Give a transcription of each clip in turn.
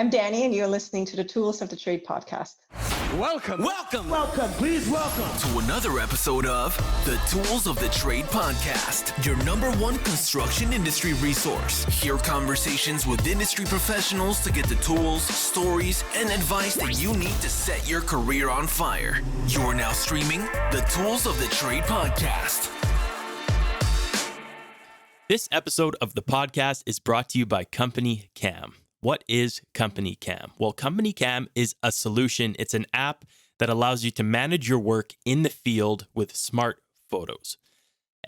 I'm Dani, and you're listening to the Tools of the Trade podcast. Welcome. Please welcome To another episode of the Tools of the Trade podcast, your #1 construction industry resource. Hear conversations with industry professionals to get the tools, stories, and advice that you need to set your career on fire. You are now streaming the Tools of the Trade podcast. This episode of the podcast is brought to you by Company Cam. What is Company Cam? Well, Company Cam is a solution. It's an app that allows you to manage your work in the field with smart photos.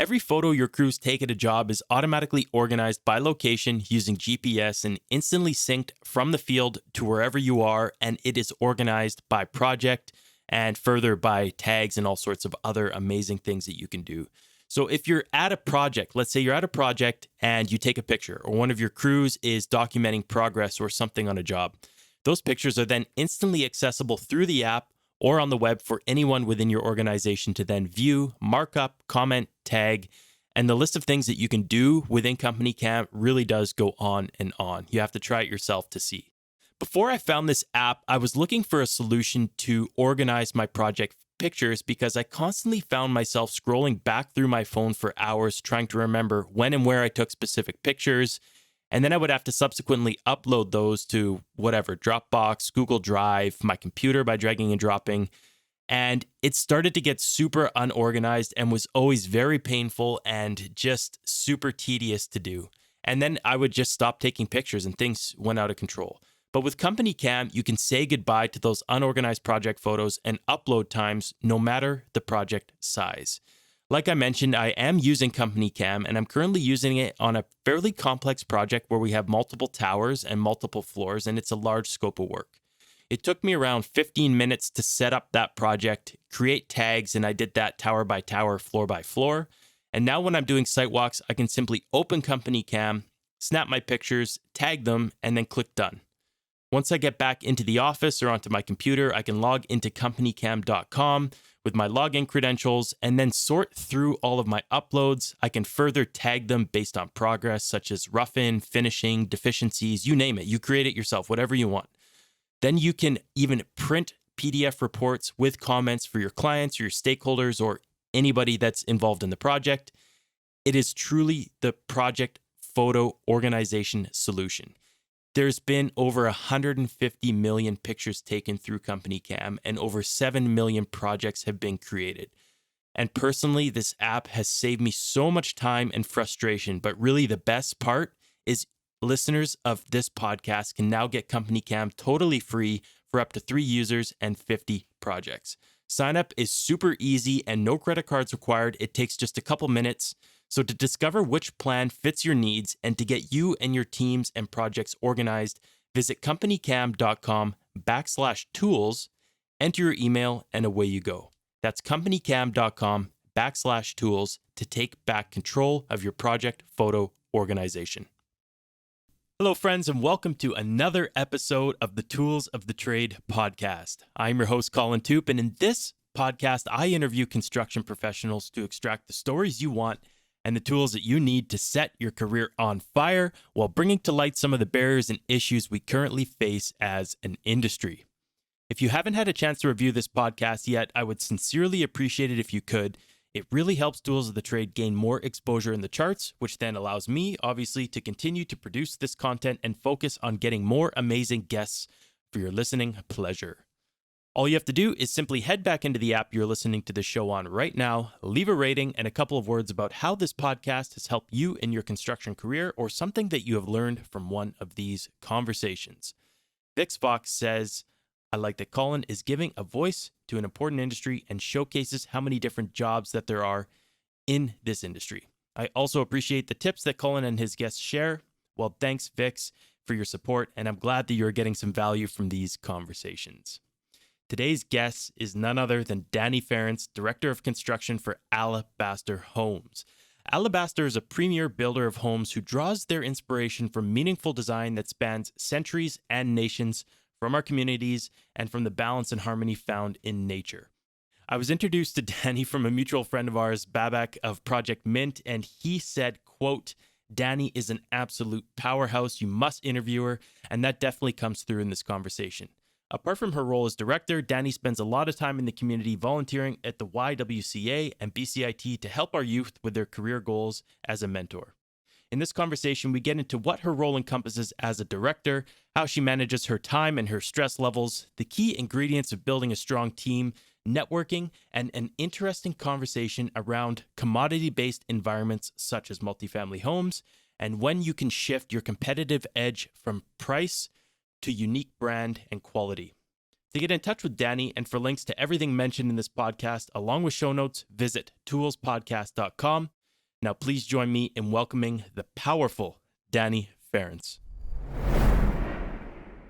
Every photo your crews take at a job is automatically organized by location using GPS and instantly synced from the field to wherever you are, and it is organized by project and further by tags and all sorts of other amazing things that you can do. So if you're at a project, let's say you're at a project and you take a picture, or one of your crews is documenting progress or something on a job, those pictures are then instantly accessible through the app or on the web for anyone within your organization to then view, mark up, comment, tag, and the list of things that you can do within Company Cam really does go on and on. You have to try it yourself to see. Before I found this app, I was looking for a solution to organize my project pictures because I constantly found myself scrolling back through my phone for hours trying to remember when and where I took specific pictures, and then I would have to subsequently upload those to whatever, Dropbox, Google Drive, my computer by dragging and dropping, and it started to get super unorganized and was always very painful and just super tedious to do. And then I would just stop taking pictures and things went out of control. But with Company Cam, you can say goodbye to those unorganized project photos and upload times no matter the project size. Like I mentioned, I am using Company Cam, and I'm currently using it on a fairly complex project where we have multiple towers and multiple floors, and it's a large scope of work. It took me around 15 minutes to set up that project, create tags, and I did that tower by tower, floor by floor. And now when I'm doing site walks, I can simply open Company Cam, snap my pictures, tag them, and then click done. Once I get back into the office or onto my computer, I can log into companycam.com with my login credentials and then sort through all of my uploads. I can further tag them based on progress, such as rough-in, finishing, deficiencies, you name it. You create it yourself, whatever you want. Then you can even print PDF reports with comments for your clients or your stakeholders or anybody that's involved in the project. It is truly the project photo organization solution. There's been over 150 million pictures taken through Company Cam, and over 7 million projects have been created. And personally, this app has saved me so much time and frustration, but really the best part is listeners of this podcast can now get Company Cam totally free for up to 3 users and 50 projects. Sign up is super easy and no credit cards required. It takes just a couple minutes. So to discover which plan fits your needs and to get you and your teams and projects organized, visit companycam.com/tools, enter your email, and away you go. That's companycam.com/tools to take back control of your project photo organization. Hello, friends, and welcome to another episode of the Tools of the Trade podcast. I'm your host, Colin Toop, and in this podcast, I interview construction professionals to extract the stories you want and the tools that you need to set your career on fire while bringing to light some of the barriers and issues we currently face as an industry. If you haven't had a chance to review this podcast yet, I would sincerely appreciate it if you could. It really helps Tools of the Trade gain more exposure in the charts, which then allows me, obviously, to continue to produce this content and focus on getting more amazing guests for your listening pleasure. All you have to do is simply head back into the app you're listening to the show on right now, leave a rating and a couple of words about how this podcast has helped you in your construction career or something that you have learned from one of these conversations. Vix Fox says, I like that Colin is giving a voice to an important industry and showcases how many different jobs that there are in this industry. I also appreciate the tips that Colin and his guests share. Well, thanks, Vix, for your support, and I'm glad that you're getting some value from these conversations. Today's guest is none other than Dani Ferenc, Director of Construction for Alabaster Homes. Alabaster is a premier builder of homes who draws their inspiration from meaningful design that spans centuries and nations, from our communities, and from the balance and harmony found in nature. I was introduced to Dani from a mutual friend of ours, Babak of Project Mint, and he said, quote, Dani is an absolute powerhouse. You must interview her, and that definitely comes through in this conversation. Apart from her role as director, Dani spends a lot of time in the community volunteering at the YWCA and BCIT to help our youth with their career goals as a mentor. In this conversation, we get into what her role encompasses as a director, how she manages her time and her stress levels, the key ingredients of building a strong team, networking, and an interesting conversation around commodity-based environments such as multifamily homes, and when you can shift your competitive edge from price to unique brand and quality. To get in touch with Dani and for links to everything mentioned in this podcast, along with show notes, visit toolspodcast.com. Now, please join me in welcoming the powerful Dani Ferenc.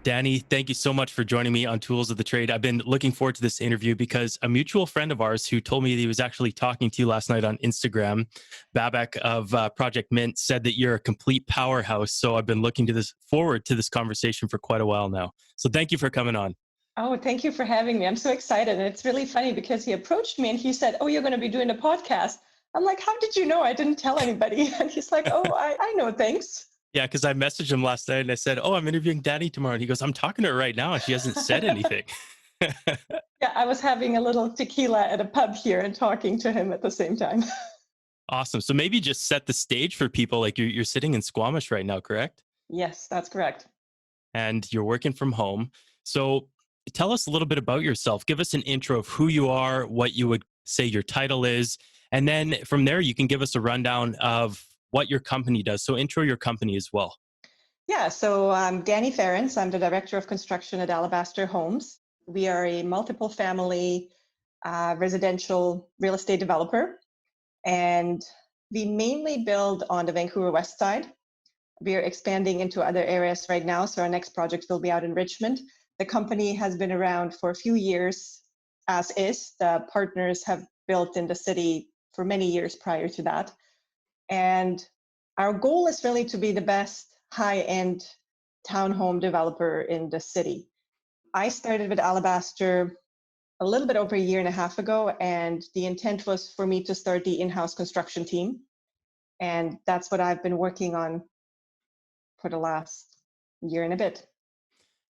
Dani, thank you so much for joining me on Tools of the Trade. I've been looking forward to this interview because a mutual friend of ours who told me that he was actually talking to you last night on Instagram, Babak of Project Mint, said that you're a complete powerhouse. So I've been looking forward to this conversation for quite a while now. So thank you for coming on. Oh, thank you for having me. I'm so excited. And it's really funny because he approached me and he said, "Oh, you're going to be doing a podcast." I'm like, "How did you know?" I didn't tell anybody. And he's like, "Oh, I know, thanks." Yeah, because I messaged him last night and I said, "Oh, I'm interviewing Dani tomorrow." And he goes, "I'm talking to her right now and she hasn't said anything." Yeah, I was having a little tequila at a pub here and talking to him at the same time. Awesome. So maybe just set the stage for people. Like you're sitting in Squamish right now, correct? Yes, that's correct. And you're working from home. So tell us a little bit about yourself. Give us an intro of who you are, what you would say your title is. And then from there, you can give us a rundown of what your company does. So intro your company as well. Yeah, so I'm Dani Ferenc. I'm the Director of Construction at Alabaster Homes. We are a multiple family residential real estate developer, and we mainly build on the Vancouver West Side. We are expanding into other areas right now, so our next project will be out in Richmond. The company has been around for a few years, as is. The partners have built in the city for many years prior to that. And our goal is really to be the best high-end townhome developer in the city. I started with Alabaster a little bit over a year and a half ago, and the intent was for me to start the in-house construction team. And that's what I've been working on for the last year and a bit.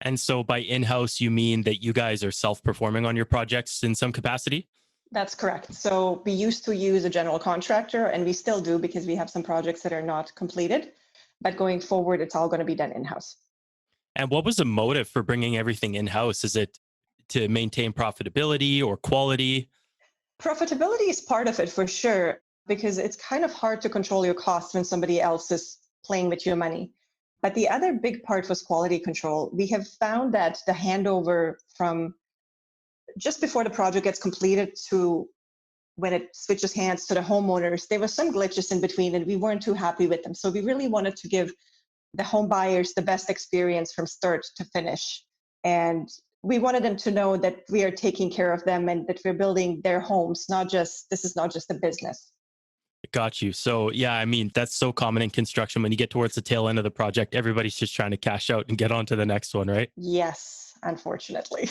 And so by in-house, you mean that you guys are self-performing on your projects in some capacity? That's correct. So we used to use a general contractor, and we still do because we have some projects that are not completed. But going forward, it's all going to be done in-house. And what was the motive for bringing everything in-house? Is it to maintain profitability or quality? Profitability is part of it for sure, because it's kind of hard to control your costs when somebody else is playing with your money. But the other big part was quality control. We have found that the handover from just before the project gets completed to when it switches hands to the homeowners, there were some glitches in between and we weren't too happy with them. So we really wanted to give the home buyers the best experience from start to finish. And we wanted them to know that we are taking care of them and that we're building their homes, this is not just a business. Got you. So yeah, I mean, that's so common in construction. When you get towards the tail end of the project, everybody's just trying to cash out and get on to the next one, right? Yes, unfortunately.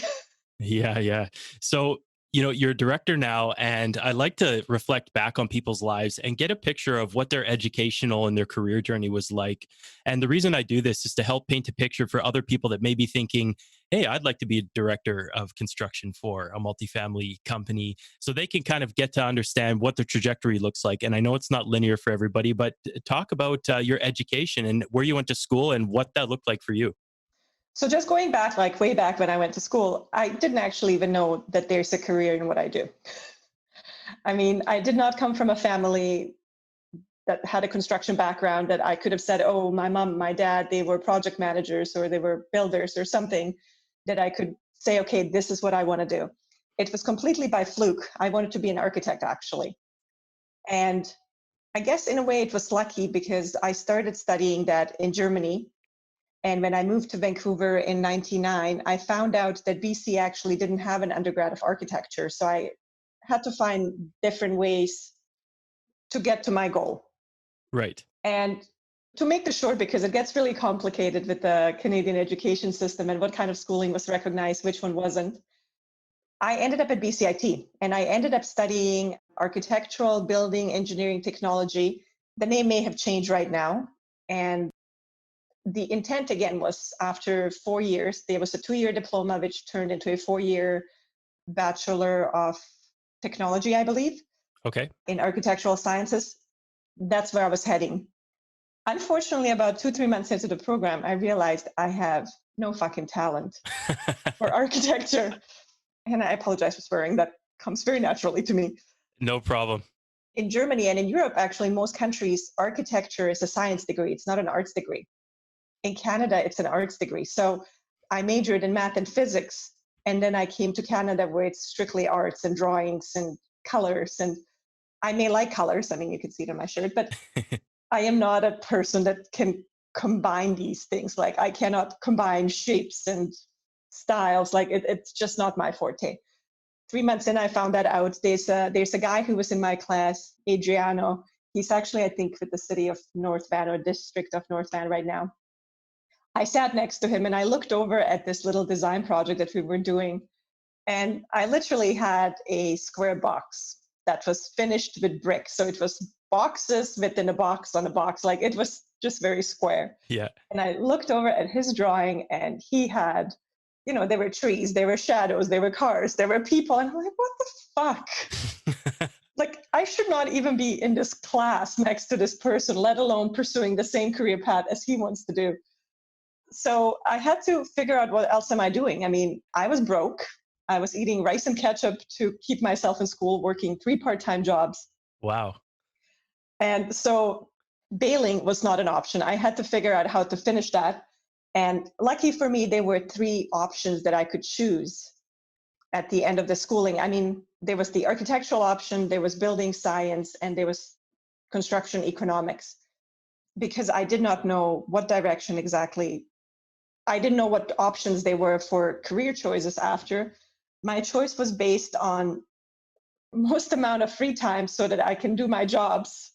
Yeah. So, you're a director now, and I like to reflect back on people's lives and get a picture of what their educational and their career journey was like. And the reason I do this is to help paint a picture for other people that may be thinking, hey, I'd like to be a director of construction for a multifamily company, so they can kind of get to understand what the trajectory looks like. And I know it's not linear for everybody, but talk about your education and where you went to school and what that looked like for you. So just going back, like way back when I went to school, I didn't actually even know that there's a career in what I do. I mean, I did not come from a family that had a construction background that I could have said, oh, my mom, my dad, they were project managers or they were builders or something that I could say, okay, this is what I want to do. It was completely by fluke. I wanted to be an architect, actually. And I guess in a way it was lucky because I started studying that in Germany. And when I moved to Vancouver in 99, I found out that BC actually didn't have an undergrad of architecture. So I had to find different ways to get to my goal. Right. And to make this short, because it gets really complicated with the Canadian education system and what kind of schooling was recognized, which one wasn't, I ended up at BCIT and I ended up studying architectural, building, engineering, technology. The name may have changed right now, And the intent again was after 4 years, there was a 2-year diploma, which turned into a 4-year Bachelor of Technology, I believe, Okay. in architectural sciences. That's where I was heading. Unfortunately, about 2-3 months into the program, I realized I have no fucking talent for architecture. And I apologize for swearing. That comes very naturally to me. No problem. In Germany and in Europe, actually, most countries, architecture is a science degree. It's not an arts degree. In Canada, it's an arts degree. So I majored in math and physics. And then I came to Canada where it's strictly arts and drawings and colors. And I may like colors. I mean, you can see it on my shirt, but I am not a person that can combine these things. Like I cannot combine shapes and styles. Like it's just not my forte. 3 months in, I found that out. There's a guy who was in my class, Adriano. He's actually, I think, with the city of North Van or district of North Van right now. I sat next to him and I looked over at this little design project that we were doing. And I literally had a square box that was finished with brick. So it was boxes within a box on a box. Like it was just very square. Yeah. And I looked over at his drawing and he had, there were trees, there were shadows, there were cars, there were people. And I'm like, what the fuck? Like, I should not even be in this class next to this person, let alone pursuing the same career path as he wants to do. So I had to figure out what else am I doing? I mean, I was broke. I was eating rice and ketchup to keep myself in school, working 3 part-time jobs. Wow. And so bailing was not an option. I had to figure out how to finish that. And lucky for me, there were 3 options that I could choose at the end of the schooling. I mean, there was the architectural option, there was building science, and there was construction economics. Because I did not know what direction exactly, I didn't know what options they were for career choices after. My choice was based on most amount of free time so that I can do my jobs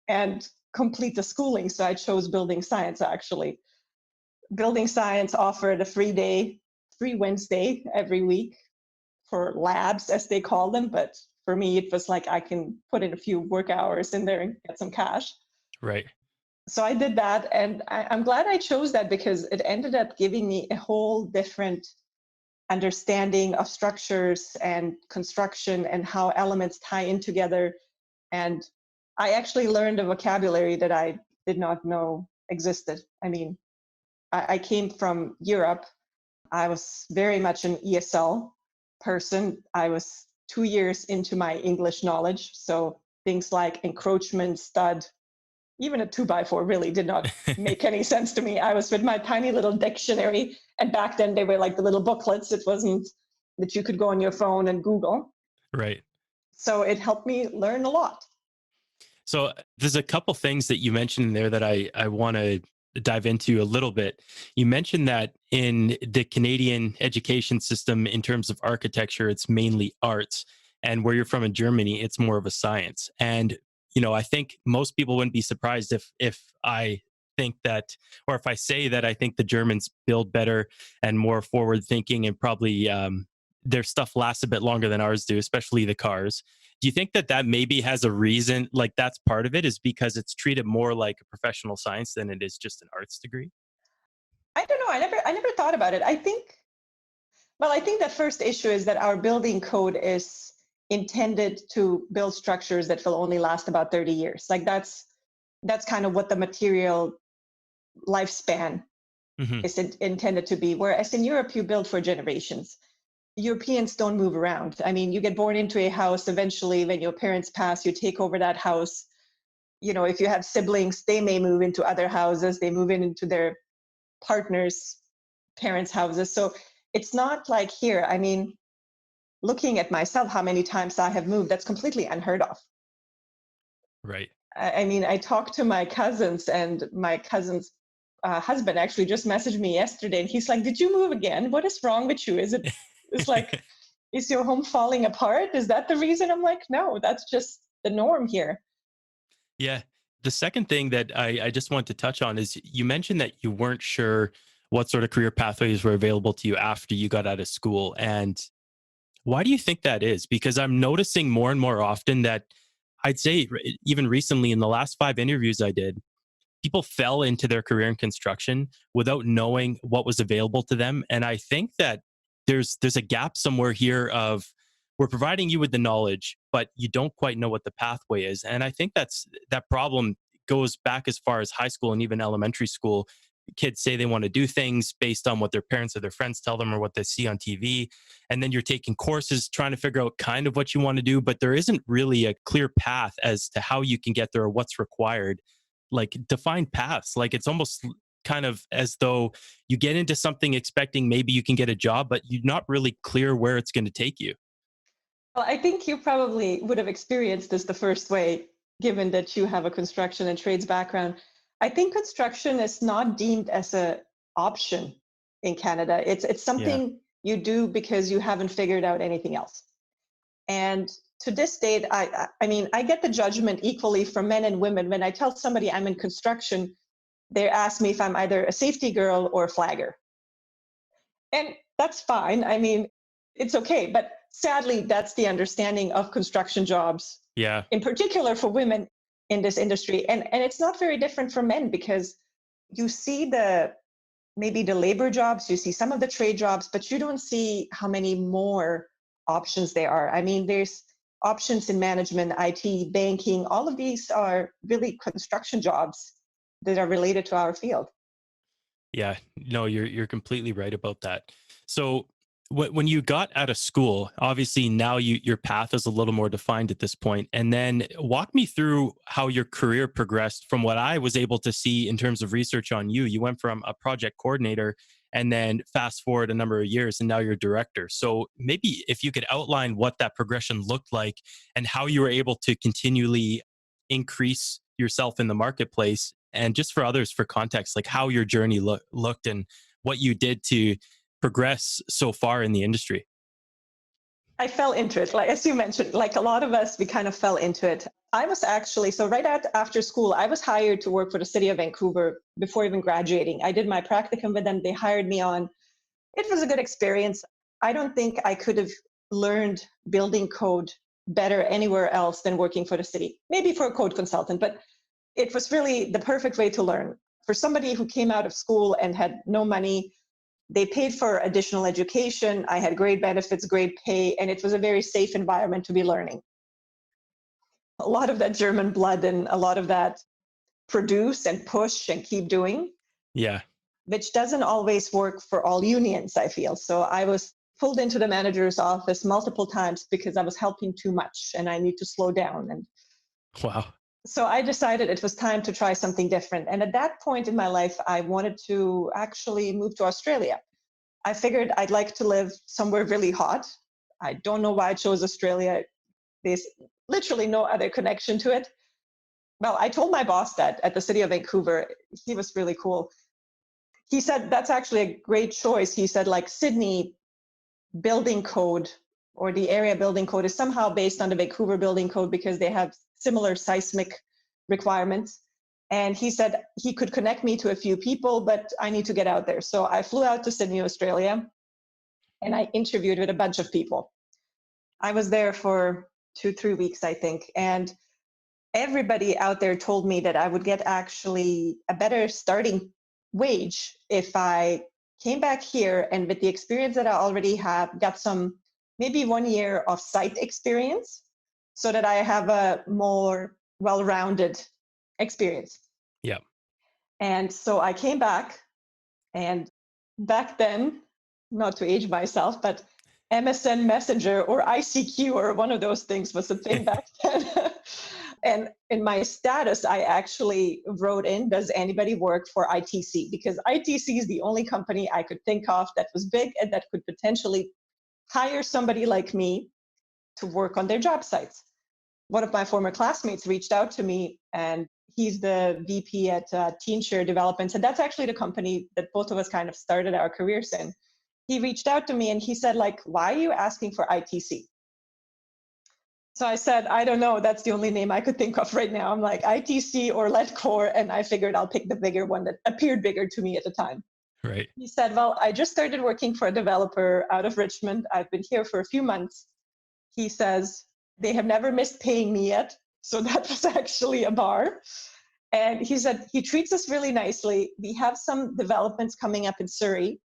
and complete the schooling. So I chose building science, actually. Building science offered a free Wednesday every week for labs, as they call them. But for me, it was like I can put in a few work hours in there and get some cash. Right. So I did that, and I'm glad I chose that because it ended up giving me a whole different understanding of structures and construction and how elements tie in together. And I actually learned a vocabulary that I did not know existed. I mean, I came from Europe. I was very much an ESL person. I was 2 years into my English knowledge. So things like encroachment, stud, even a 2x4 really did not make any sense to me. I was with my tiny little dictionary, and back then they were like the little booklets. It wasn't that you could go on your phone and Google. Right. So it helped me learn a lot. So there's a couple things that you mentioned in there that I want to dive into a little bit. You mentioned that in the Canadian education system, in terms of architecture, it's mainly arts. And where you're from in Germany, it's more of a science. And, I think most people wouldn't be surprised if I think that, or if I say that I think the Germans build better and more forward thinking, and probably their stuff lasts a bit longer than ours do, especially the cars. Do you think that maybe has a reason, like that's part of it, is because it's treated more like a professional science than it is just an arts degree? I don't know. I never thought about it. I think the first issue is that our building code is intended to build structures that will only last about 30 years. Like that's kind of what the material lifespan is intended to be. Whereas in Europe, you build for generations. Europeans don't move around. I mean, you get born into a house. Eventually, when your parents pass, you take over that house. If you have siblings, they may move into other houses. They move into their partners' parents' houses. So it's not like here. I mean, looking at myself, how many times I have moved, that's completely unheard of. Right. I mean, I talked to my cousins, and my cousin's husband actually just messaged me yesterday, and he's like, "Did you move again? What is wrong with you? It's like, is your home falling apart? Is that the reason?" I'm like, "No, that's just the norm here." Yeah. The second thing that I just want to touch on is you mentioned that you weren't sure what sort of career pathways were available to you after you got out of school. And why do you think that is? Because I'm noticing more and more often that I'd say even recently in the last 5 interviews I did, people fell into their career in construction without knowing what was available to them. And I think that there's a gap somewhere here of we're providing you with the knowledge, but you don't quite know what the pathway is. And I think that problem goes back as far as high school and even elementary school. Kids say they want to do things based on what their parents or their friends tell them or what they see on TV. And then you're taking courses trying to figure out kind of what you want to do, but there isn't really a clear path as to how you can get there or what's required, like defined paths. Like it's almost kind of as though you get into something expecting maybe you can get a job, but you're not really clear where it's going to take you. Well, I think you probably would have experienced this the first way, given that you have a construction and trades background. I think construction is not deemed as an option in Canada. It's Yeah. something you do because you haven't figured out anything else. And to this date, I mean, I get the judgment equally from men and women. When I tell somebody I'm in construction, they ask me if I'm either a safety girl or a flagger. And that's fine. I mean, it's okay. But sadly, that's the understanding of construction jobs, Yeah. in particular for women in this industry. And it's not very different for men because you see maybe the labor jobs, you see some of the trade jobs, but you don't see how many more options there are. I mean, there's options in management, IT, banking, all of these are really construction jobs that are related to our field. Yeah, no, you're completely right about that. So when you got out of school, obviously now your path is a little more defined at this point. And then walk me through how your career progressed from what I was able to see in terms of research on you. You went from a project coordinator and then fast forward a number of years and now you're director. So maybe if you could outline what that progression looked like and how you were able to continually increase yourself in the marketplace, and just for others for context, like how your journey looked and what you did to progress so far in the industry. I fell into it. Like, as you mentioned, like a lot of us, we kind of fell into it. I was actually, so right after school, I was hired to work for the city of Vancouver before even graduating. I did my practicum with them. They hired me on. It was a good experience. I don't think I could have learned building code better anywhere else than working for the city. Maybe for a code consultant, but it was really the perfect way to learn. For somebody who came out of school and had no money, they paid for additional education. I had great benefits, great pay, and it was a very safe environment to be learning. A lot of that German blood and a lot of that produce and push and keep doing, Yeah. which doesn't always work for all unions, I feel. So I was pulled into the manager's office multiple times because I was helping too much and I need to slow down. And Wow. so I decided it was time to try something different. And at that point in my life, I wanted to actually move to Australia. I figured I'd like to live somewhere really hot. I don't know why I chose Australia. There's literally no other connection to it. Well, I told my boss that at the city of Vancouver. He was really cool. He said, that's actually a great choice. He said, like Sydney building code or the area building code is somehow based on the Vancouver building code because they have similar seismic requirements. And he said he could connect me to a few people, but I need to get out there. So I flew out to Sydney, Australia, and I interviewed with a bunch of people. I was there for 2-3 weeks, I think. And everybody out there told me that I would get actually a better starting wage if I came back here and with the experience that I already have, got some maybe 1 year of site experience so that I have a more well-rounded experience. Yeah. And so I came back, and back then, not to age myself, but MSN Messenger or ICQ or one of those things was a thing back then. And in my status, I actually wrote in, does anybody work for ITC? Because ITC is the only company I could think of that was big and that could potentially hire somebody like me to work on their job sites. One of my former classmates reached out to me, and he's the VP at TeenShare Developments. And that's actually the company that both of us kind of started our careers in. He reached out to me and he said, like, why are you asking for ITC? So I said, I don't know. That's the only name I could think of right now. I'm like, ITC or LetCore. And I figured I'll pick the bigger one that appeared bigger to me at the time. Right. He said, well, I just started working for a developer out of Richmond. I've been here for a few months. He says, they have never missed paying me yet. So that was actually a bar. And he said, he treats us really nicely. We have some developments coming up in Surrey,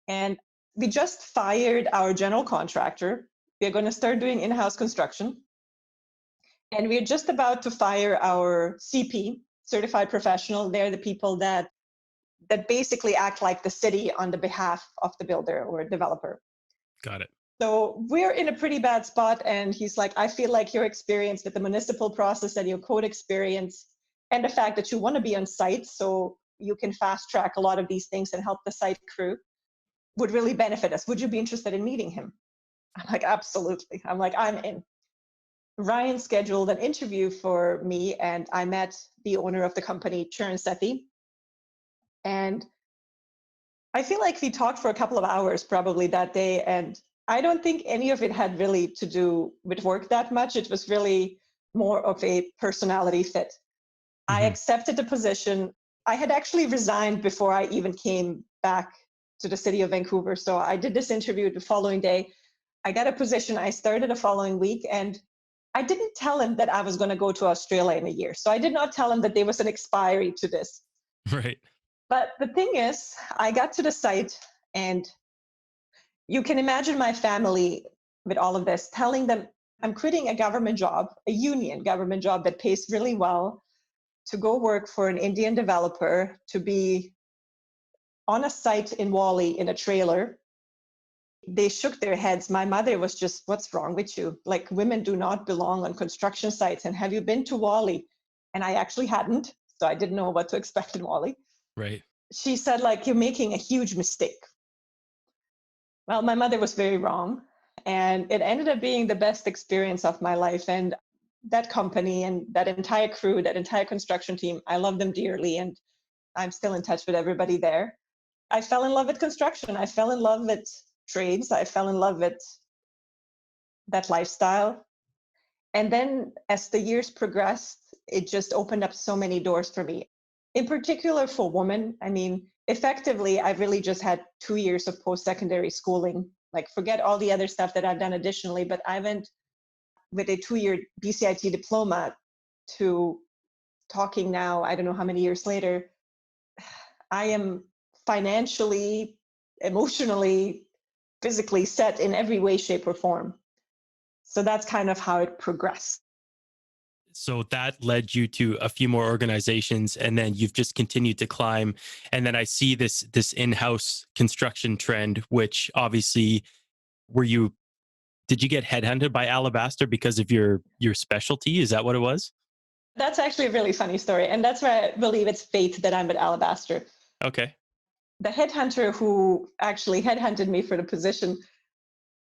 and we just fired our general contractor. We're going to start doing in-house construction. And we're just about to fire our CP, certified professional. They're the people that basically act like the city on the behalf of the builder or developer. Got it. So we're in a pretty bad spot. And he's like, I feel like your experience with the municipal process and your code experience and the fact that you want to be on site so you can fast track a lot of these things and help the site crew would really benefit us. Would you be interested in meeting him? I'm like, absolutely. I'm like, I'm in. Ryan scheduled an interview for me, and I met the owner of the company, Charan Sethi. And I feel like we talked for a couple of hours probably that day, and I don't think any of it had really to do with work that much. It was really more of a personality fit. I accepted the position. I had actually resigned before I even came back to the city of Vancouver. So I did this interview the following day. I got a position. I started the following week, and I didn't tell him that I was going to go to Australia in a year. So I did not tell him that there was an expiry to this. Right. But the thing is, I got to the site, and you can imagine my family with all of this, telling them I'm quitting a government job, a union government job that pays really well, to go work for an Indian developer, to be on a site in Wally in a trailer. They shook their heads. My mother was just, what's wrong with you? Like, women do not belong on construction sites. And have you been to Wally? And I actually hadn't. So I didn't know what to expect in Wally. Right. She said, like, you're making a huge mistake. Well, my mother was very wrong. And it ended up being the best experience of my life. And that company and that entire crew, that entire construction team, I love them dearly. And I'm still in touch with everybody there. I fell in love with construction. I fell in love with trades. I fell in love with that lifestyle. And then as the years progressed, it just opened up so many doors for me. In particular for women, I mean, effectively, I've really just had 2 years of post-secondary schooling. Like, forget all the other stuff that I've done additionally, but I went with a 2-year BCIT diploma to talking now, I don't know how many years later. I am financially, emotionally, physically set in every way, shape, or form. So that's kind of how it progressed. So that led you to a few more organizations, and then you've just continued to climb. And then I see this in-house construction trend, which obviously, did you get headhunted by Alabaster because of your specialty? Is that what it was? That's actually a really funny story. And that's why I believe it's fate that I'm at Alabaster. Okay. The headhunter who actually headhunted me for the position,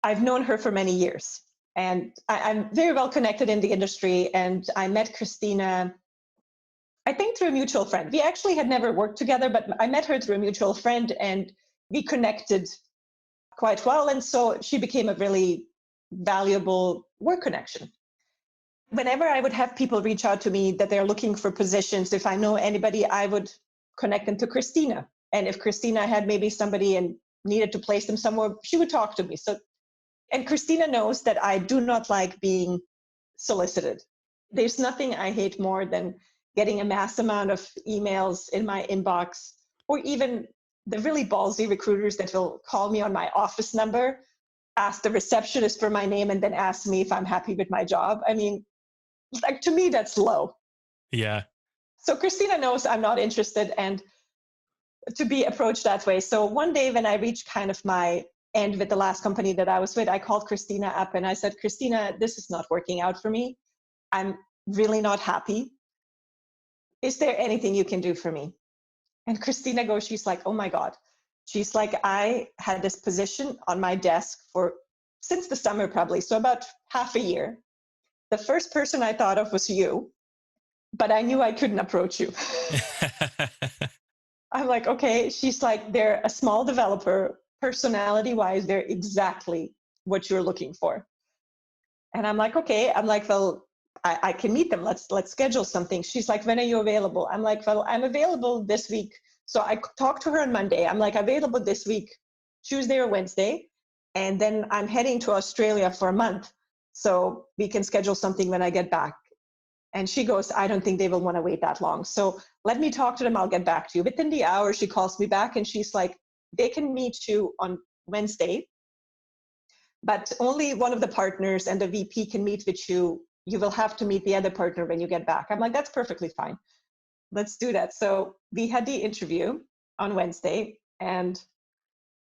I've known her for many years. And I'm very well connected in the industry. And I met Christina, I think, through a mutual friend. We actually had never worked together, but I met her through a mutual friend, and we connected quite well. And so she became a really valuable work connection. Whenever I would have people reach out to me that they're looking for positions, if I know anybody, I would connect them to Christina. And if Christina had maybe somebody and needed to place them somewhere, she would talk to me. So, and Christina knows that I do not like being solicited. There's nothing I hate more than getting a mass amount of emails in my inbox, or even the really ballsy recruiters that will call me on my office number, ask the receptionist for my name, and then ask me if I'm happy with my job. I mean, like, to me, that's low. Yeah. So Christina knows I'm not interested and to be approached that way. So one day when I reached kind of my end with the last company that I was with, I called Christina up and I said, Christina, this is not working out for me. I'm really not happy. Is there anything you can do for me? And Christina goes, she's like, oh my God. She's like, I had this position on my desk since the summer probably, so about half a year. The first person I thought of was you, but I knew I couldn't approach you. I'm like, okay. She's like, they're a small developer, personality-wise, they're exactly what you're looking for. And I'm like, okay. I'm like, well, I can meet them. Let's schedule something. She's like, when are you available? I'm like, well, I'm available this week. So I talked to her on Monday. I'm like, available this week, Tuesday or Wednesday. And then I'm heading to Australia for a month. So we can schedule something when I get back. And she goes, I don't think they will want to wait that long. So let me talk to them. I'll get back to you. Within the hour, she calls me back and she's like, they can meet you on Wednesday, but only one of the partners and the VP can meet with you. You will have to meet the other partner when you get back. I'm like, that's perfectly fine. Let's do that. So we had the interview on Wednesday, and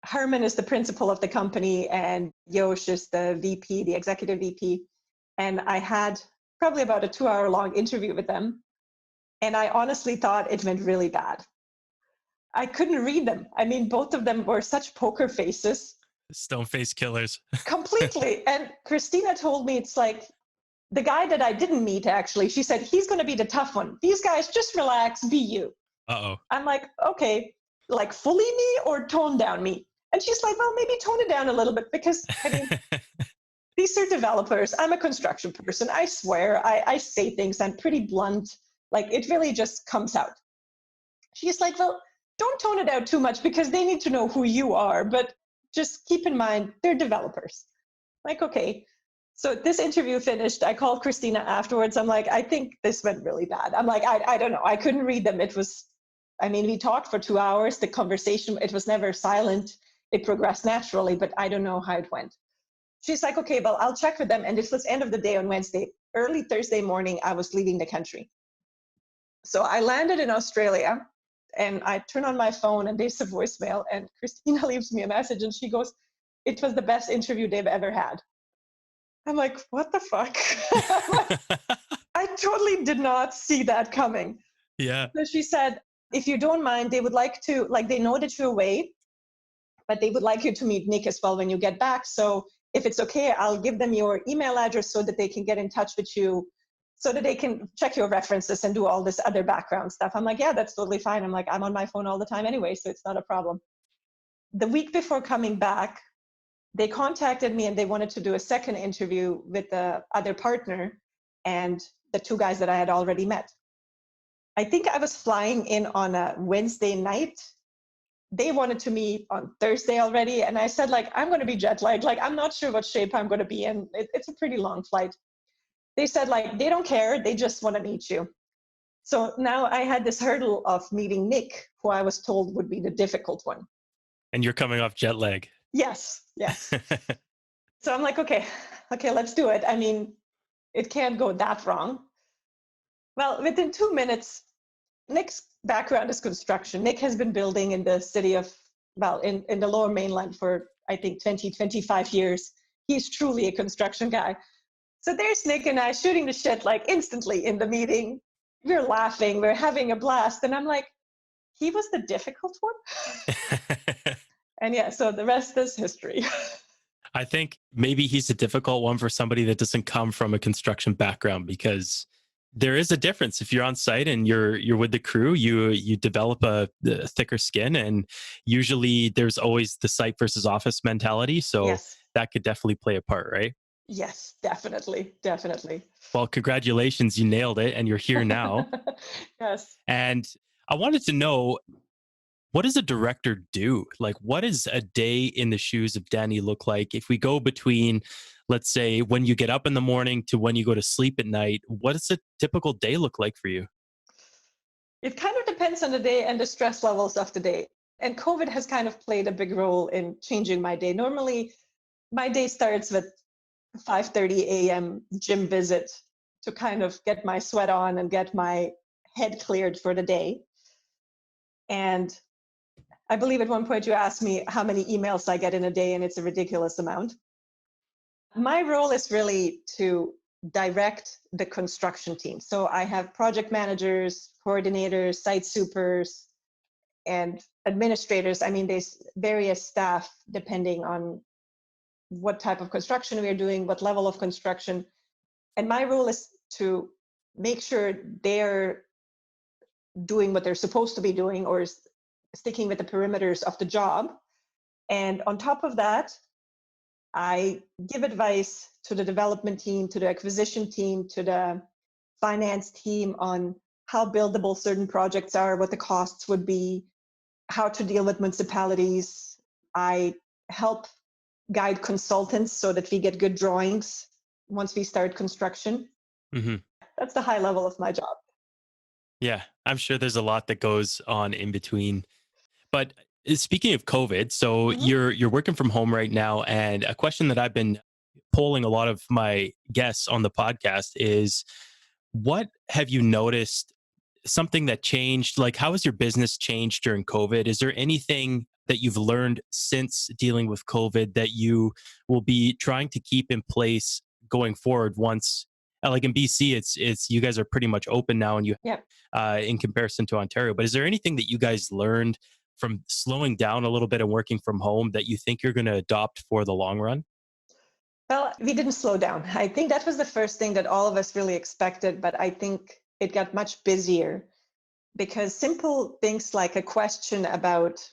Herman is the principal of the company and Yosh is the VP, the executive VP. And I had probably about a 2-hour long interview with them. And I honestly thought it went really bad. I couldn't read them. I mean, both of them were such poker faces. Stone face killers. Completely. And Christina told me, it's like, the guy that I didn't meet, actually, she said, he's going to be the tough one. These guys, just relax, be you. Uh-oh. I'm like, okay, like fully me or tone down me? And she's like, well, maybe tone it down a little bit because, I mean, these are developers. I'm a construction person. I swear, I say things. I'm pretty blunt. Like, it really just comes out. She's like, well, don't tone it out too much because they need to know who you are. But just keep in mind, they're developers. Like, okay. So this interview finished. I called Christina afterwards. I'm like, I think this went really bad. I'm like, I don't know. I couldn't read them. It was, I mean, we talked for 2 hours. The conversation, it was never silent. It progressed naturally, but I don't know how it went. She's like, okay, well, I'll check with them. And this was end of the day on Wednesday. Early Thursday morning, I was leaving the country. So I landed in Australia and I turn on my phone and there's a voicemail and Christina leaves me a message and she goes, it was the best interview they've ever had. I'm like, what the fuck? I totally did not see that coming. Yeah. So she said, if you don't mind, they would like to, like, they know that you're away, but they would like you to meet Nick as well when you get back. So if it's okay, I'll give them your email address so that they can get in touch with you, so that they can check your references and do all this other background stuff. I'm like, yeah, that's totally fine. I'm like, I'm on my phone all the time anyway, so it's not a problem. The week before coming back, they contacted me and they wanted to do a second interview with the other partner and the 2 guys that I had already met. I think I was flying in on a Wednesday night. They wanted to meet on Thursday already. And I said, like, I'm going to be jet lagged. Like, I'm not sure what shape I'm going to be in. It's a pretty long flight. They said, like, they don't care. They just want to meet you. So now I had this hurdle of meeting Nick, who I was told would be the difficult one. And you're coming off jet lag. Yes. So I'm like, okay, let's do it. I mean, it can't go that wrong. Well, within 2 minutes, Nick's background is construction. Nick has been building in the city of, well, in the lower mainland for, I think, 25 years. He's truly a construction guy. So there's Nick and I shooting the shit like instantly in the meeting. We're laughing, we're having a blast. And I'm like, he was the difficult one? And yeah, so the rest is history. I think maybe he's a difficult one for somebody that doesn't come from a construction background, because there is a difference. If you're on site and you're with the crew, you develop a thicker skin, and usually there's always the site versus office mentality. So Yes. That could definitely play a part, right? Yes, definitely. Well, congratulations, you nailed it, and you're here now. Yes. And I wanted to know, what does a director do? Like, what does a day in the shoes of Dani look like? If we go between, let's say, when you get up in the morning to when you go to sleep at night, what does a typical day look like for you? It kind of depends on the day and the stress levels of the day. And COVID has kind of played a big role in changing my day. Normally, my day starts with 5:30 a.m. gym visit to kind of get my sweat on and get my head cleared for the day. And I believe at one point you asked me how many emails I get in a day, and it's a ridiculous amount. My role is really to direct the construction team. So I have project managers, coordinators, site supers, and administrators. I mean, there's various staff depending on what type of construction we're doing, what level of construction. And my role is to make sure they're doing what they're supposed to be doing, or sticking with the perimeters of the job. And on top of that, I give advice to the development team, to the acquisition team, to the finance team on how buildable certain projects are, what the costs would be, how to deal with municipalities. I help guide consultants so that we get good drawings once we start construction. Mm-hmm. That's the high level of my job. Yeah, I'm sure there's a lot that goes on in between. But speaking of COVID, so Hmm. you're working from home right now, and a question that I've been polling a lot of my guests on the podcast is, what have you noticed, something that changed? Like, how has your business changed during COVID? Is there anything that you've learned since dealing with COVID that you will be trying to keep in place going forward once, like in BC, it's you guys are pretty much open now, and you Yep. in comparison to Ontario. But is there anything that you guys learned from slowing down a little bit and working from home that you think you're going to adopt for the long run? Well, we didn't slow down. I think that was the first thing that all of us really expected, but I think it got much busier because simple things like a question about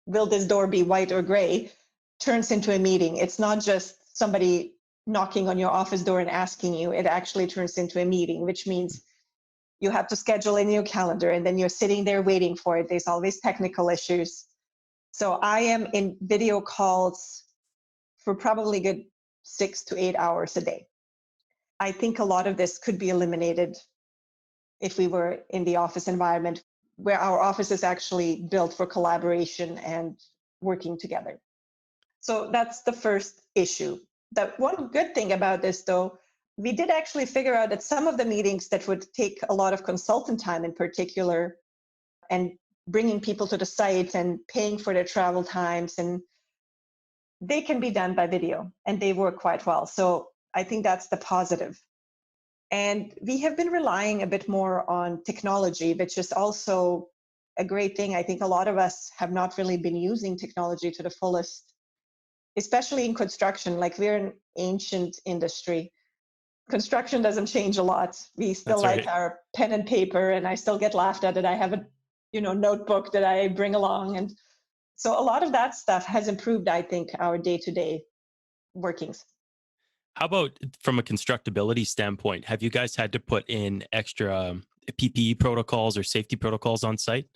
will this door be white or gray turns into a meeting. It's not just somebody knocking on your office door and asking you, it actually turns into a meeting, which means you have to schedule in your calendar and then you're sitting there waiting for it. There's always technical issues. So I am in video calls for probably a good 6 to 8 hours a day. I think a lot of this could be eliminated if we were in the office environment where our office is actually built for collaboration and working together. So that's the first issue. The one good thing about this, though, we did actually figure out that some of the meetings that would take a lot of consultant time in particular and bringing people to the site and paying for their travel times, and they can be done by video and they work quite well. So I think that's the positive. And we have been relying a bit more on technology, which is also a great thing. I think a lot of us have not really been using technology to the fullest, especially in construction. Like, we're an ancient industry. Construction doesn't change a lot. We still That's like right. our pen and paper, and I still get laughed at it. I have a notebook that I bring along. And so a lot of that stuff has improved, I think, our day-to-day workings. How about from a constructability standpoint? Have you guys had to put in extra PPE protocols or safety protocols on site?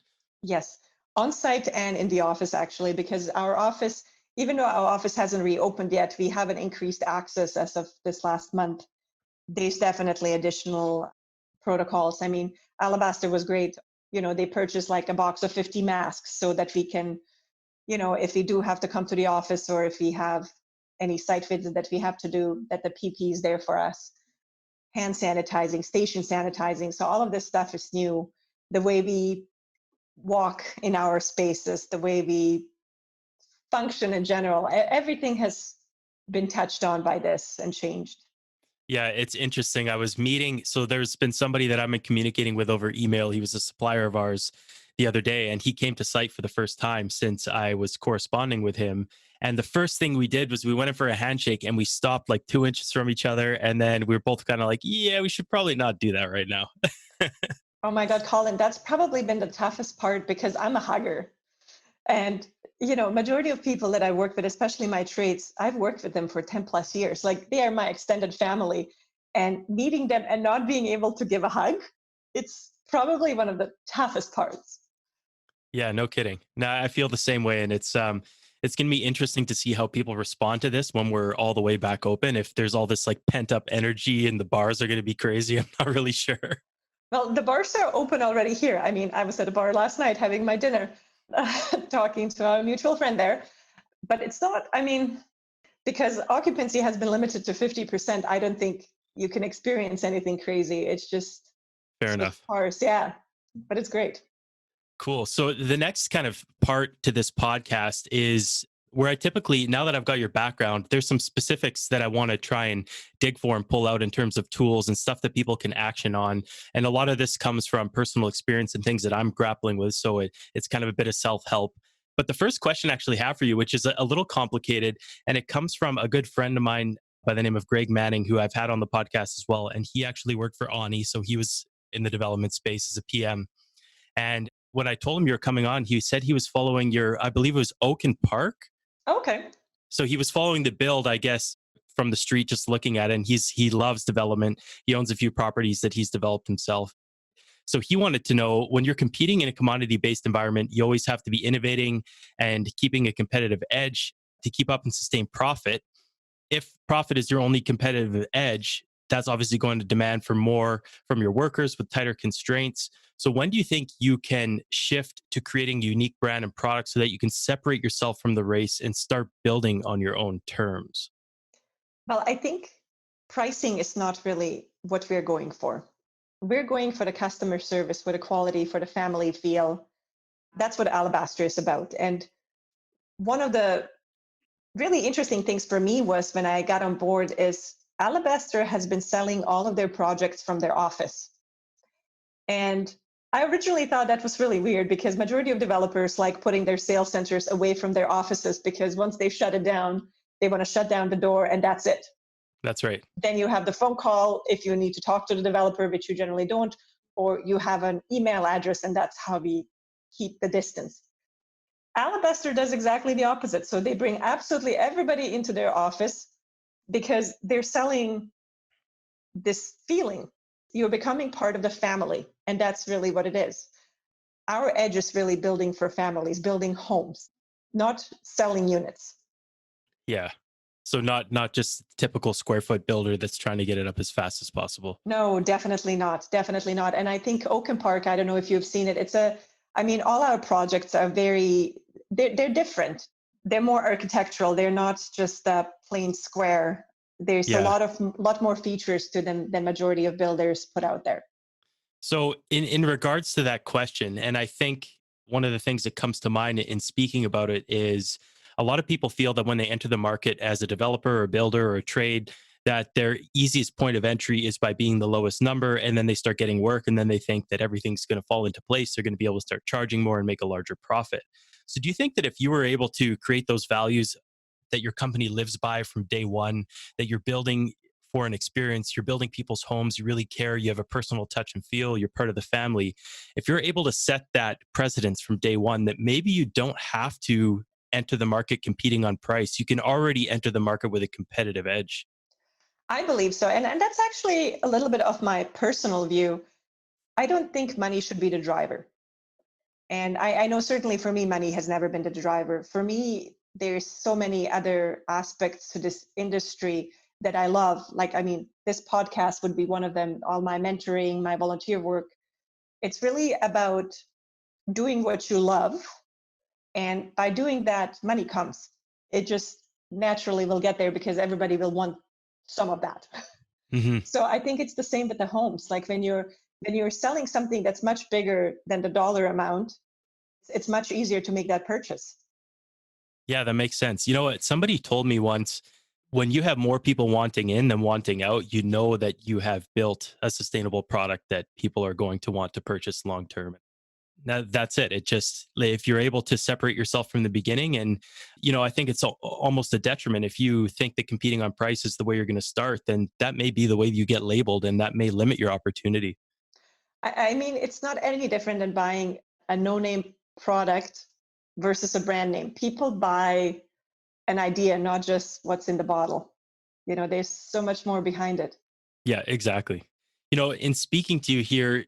Yes, on site and in the office, actually, because our office, even though our office hasn't reopened yet, we have an increased access as of this last month. There's definitely additional protocols. I mean, Alabaster was great. They purchased like a box of 50 masks so that we can, if we do have to come to the office or if we have any site visit that we have to do, that the PP is there for us. Hand sanitizing, station sanitizing. So all of this stuff is new. The way we walk in our spaces, the way we function in general, everything has been touched on by this and changed. Yeah, it's interesting. I was meeting, so there's been somebody that I've been communicating with over email. He was a supplier of ours the other day, and he came to site for the first time since I was corresponding with him. And the first thing we did was we went in for a handshake and we stopped like 2 inches from each other. And then we were both kind of like, yeah, we should probably not do that right now. Oh my God, Colin, that's probably been the toughest part because I'm a hugger. And, majority of people that I work with, especially my trades, I've worked with them for 10 plus years. Like, they are my extended family. And meeting them and not being able to give a hug, it's probably one of the toughest parts. Yeah, no kidding. No, I feel the same way. And it's gonna be interesting to see how people respond to this when we're all the way back open. If there's all this like pent up energy and the bars are gonna be crazy, I'm not really sure. Well, the bars are open already here. I mean, I was at a bar last night having my dinner, talking to our mutual friend there. But it's not, I mean, because occupancy has been limited to 50%, I don't think you can experience anything crazy. It's just Fair switch enough. cars. Yeah, but it's great. Cool. So the next kind of part to this podcast is where I typically, now that I've got your background, there's some specifics that I want to try and dig for and pull out in terms of tools and stuff that people can action on. And a lot of this comes from personal experience and things that I'm grappling with. So it's kind of a bit of self-help. But the first question I actually have for you, which is a little complicated, and it comes from a good friend of mine by the name of Greg Manning, who I've had on the podcast as well. And he actually worked for Ani. So he was in the development space as a PM. And when I told him you're coming on, he said he was following your, I believe it was Oak and Park. Okay. So he was following the build, I guess, from the street, just looking at it. And he loves development. He owns a few properties that he's developed himself. So he wanted to know, when you're competing in a commodity based environment, you always have to be innovating and keeping a competitive edge to keep up and sustain profit. If profit is your only competitive edge, that's obviously going to demand for more from your workers with tighter constraints. So when do you think you can shift to creating a unique brand and product so that you can separate yourself from the race and start building on your own terms? Well, I think pricing is not really what we're going for. We're going for the customer service, for the quality, for the family feel. That's what Alabaster is about. And one of the really interesting things for me was when I got on board is Alabaster has been selling all of their projects from their office. And I originally thought that was really weird because majority of developers like putting their sales centers away from their offices because once they shut it down, they want to shut down the door and that's it. That's right. Then you have the phone call if you need to talk to the developer, which you generally don't, or you have an email address and that's how we keep the distance. Alabaster does exactly the opposite. So they bring absolutely everybody into their office because they're selling this feeling. You're becoming part of the family, and that's really what it is. Our edge is really building for families, building homes, not selling units. Yeah. So not just typical square foot builder that's trying to get it up as fast as possible. No, definitely not. Definitely not. And I think Oaken Park, I don't know if you've seen it. I mean, all our projects are they're different. They're more architectural. They're not just a plain square. There's a Yeah. lot more features to them than majority of builders put out there. So in regards to that question, and I think one of the things that comes to mind in speaking about it is a lot of people feel that when they enter the market as a developer or a builder or a trade, that their easiest point of entry is by being the lowest number. And then they start getting work and then they think that everything's going to fall into place. They're going to be able to start charging more and make a larger profit. So do you think that if you were able to create those values that your company lives by from day one, that you're building for an experience, you're building people's homes, you really care, you have a personal touch and feel, you're part of the family. If you're able to set that precedence from day one, that maybe you don't have to enter the market competing on price, you can already enter the market with a competitive edge. I believe so. And that's actually a little bit of my personal view. I don't think money should be the driver. And I know certainly for me, money has never been the driver. For me, there's so many other aspects to this industry that I love. Like, I mean, this podcast would be one of them, all my mentoring, my volunteer work. It's really about doing what you love. And by doing that, money comes. It just naturally will get there because everybody will want some of that. Hmm. So I think it's the same with the homes. Like when you're selling something that's much bigger than the dollar amount, it's much easier to make that purchase. Yeah, that makes sense. You know what? Somebody told me once, when you have more people wanting in than wanting out, you know that you have built a sustainable product that people are going to want to purchase long term. That's it. It just, if you're able to separate yourself from the beginning, and I think it's almost a detriment if you think that competing on price is the way you're going to start. Then that may be the way you get labeled, and that may limit your opportunity. I mean, it's not any different than buying a no-name product versus a brand name. People buy an idea, not just what's in the bottle. There's so much more behind it. Yeah, exactly. In speaking to you here,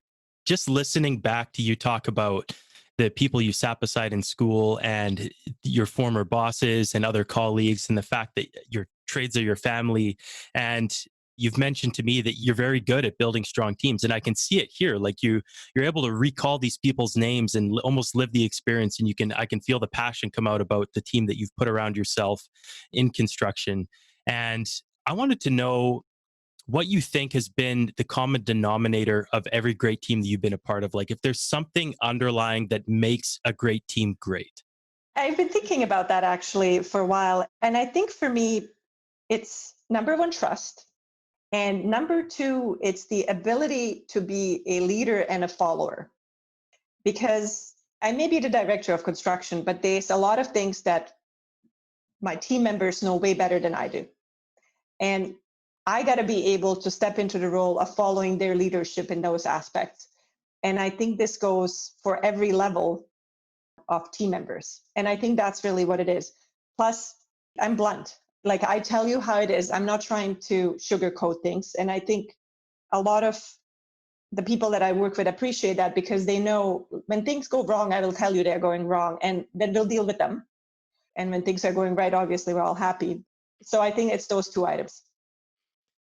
just listening back to you talk about the people you sat beside in school and your former bosses and other colleagues, and the fact that your trades are your family. And you've mentioned to me that you're very good at building strong teams. And I can see it here. Like you're able to recall these people's names and almost live the experience. And I can feel the passion come out about the team that you've put around yourself in construction. And I wanted to know what you think has been the common denominator of every great team that you've been a part of. Like if there's something underlying that makes a great team great. I've been thinking about that actually for a while. And I think for me, it's number one, trust. And number two, it's the ability to be a leader and a follower. Because I may be the director of construction, but there's a lot of things that my team members know way better than I do. And I got to be able to step into the role of following their leadership in those aspects. And I think this goes for every level of team members. And I think that's really what it is. Plus, I'm blunt. Like I tell you how it is. I'm not trying to sugarcoat things. And I think a lot of the people that I work with appreciate that because they know when things go wrong, I will tell you they're going wrong and then we'll deal with them. And when things are going right, obviously we're all happy. So I think it's those two items.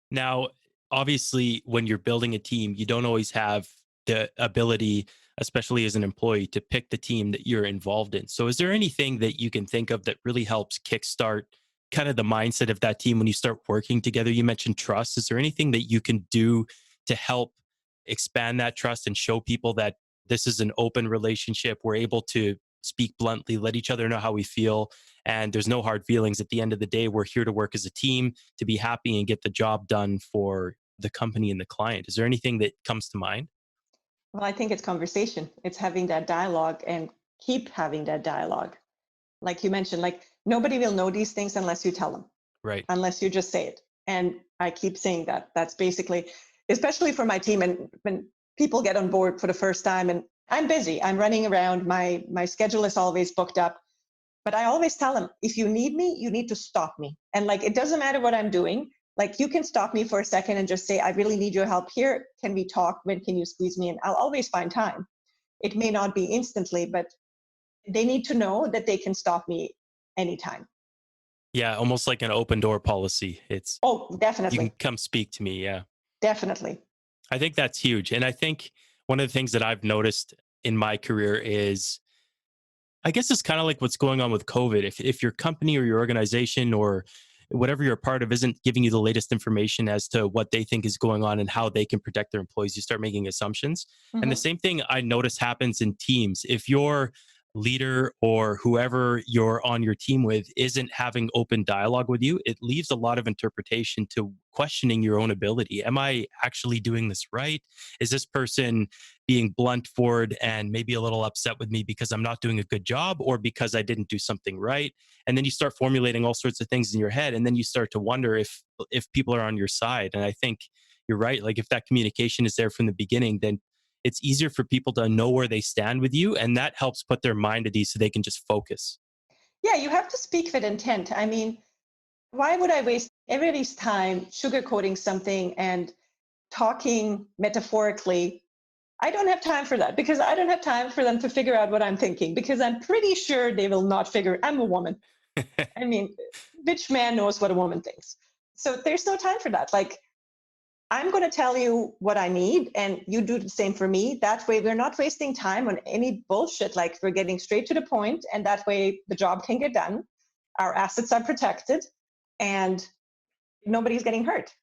Now, obviously when you're building a team, you don't always have the ability, especially as an employee, to pick the team that you're involved in. So is there anything that you can think of that really helps kickstart kind of the mindset of that team when you start working together? You mentioned trust. Is there anything that you can do to help expand that trust and show people that this is an open relationship? We're able to speak bluntly, let each other know how we feel, and there's no hard feelings. At the end of the day, we're here to work as a team, to be happy and get the job done for the company and the client. Is there anything that comes to mind? Well, I think it's conversation. It's having that dialogue and keep having that dialogue. Like you mentioned, like nobody will know these things unless you tell them, Right. unless you just say it. And I keep saying that. That's basically, especially for my team, and when people get on board for the first time, and I'm busy, I'm running around, my schedule is always booked up. But I always tell them, if you need me, you need to stop me. And like, it doesn't matter what I'm doing. Like, you can stop me for a second and just say, I really need your help here. Can we talk? When can you squeeze me in? I'll always find time. It may not be instantly, but they need to know that they can stop me anytime. Yeah, almost like an open door policy. It's Oh, you can definitely. come speak to me. Yeah. Definitely. I think that's huge. And I think one of the things that I've noticed in my career is, I guess it's kind of like what's going on with COVID. If your company or your organization or whatever you're a part of isn't giving you the latest information as to what they think is going on and how they can protect their employees, you start making assumptions. And the Hmm. same thing I notice happens in teams. If your leader or whoever you're on your team with isn't having open dialogue with you, it leaves a lot of interpretation to questioning your own ability. Am I actually doing this right? Is this person being blunt forward and maybe a little upset with me because I'm not doing a good job or because I didn't do something right? And then you start formulating all sorts of things in your head, and then you start to wonder if people are on your side. And I think you're right. Like if that communication is there from the beginning, then it's easier for people to know where they stand with you, and that helps put their mind at ease so they can just focus. Yeah, you have to speak with intent. I mean, why would I waste everybody's time sugarcoating something and talking metaphorically? I don't have time for that, because I don't have time for them to figure out what I'm thinking, because I'm pretty sure they will not figure. I'm a woman. I mean, which man knows what a woman thinks? So there's no time for that. Like, I'm going to tell you what I need, and you do the same for me. That way, we're not wasting time on any bullshit. Like, we're getting straight to the point, and that way the job can get done. Our assets are protected, and nobody's getting hurt.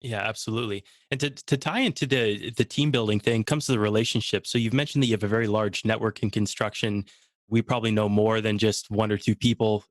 Yeah, absolutely. And to tie into the team building thing comes to the relationship. So you've mentioned that you have a very large network in construction. We probably know more than just one or two people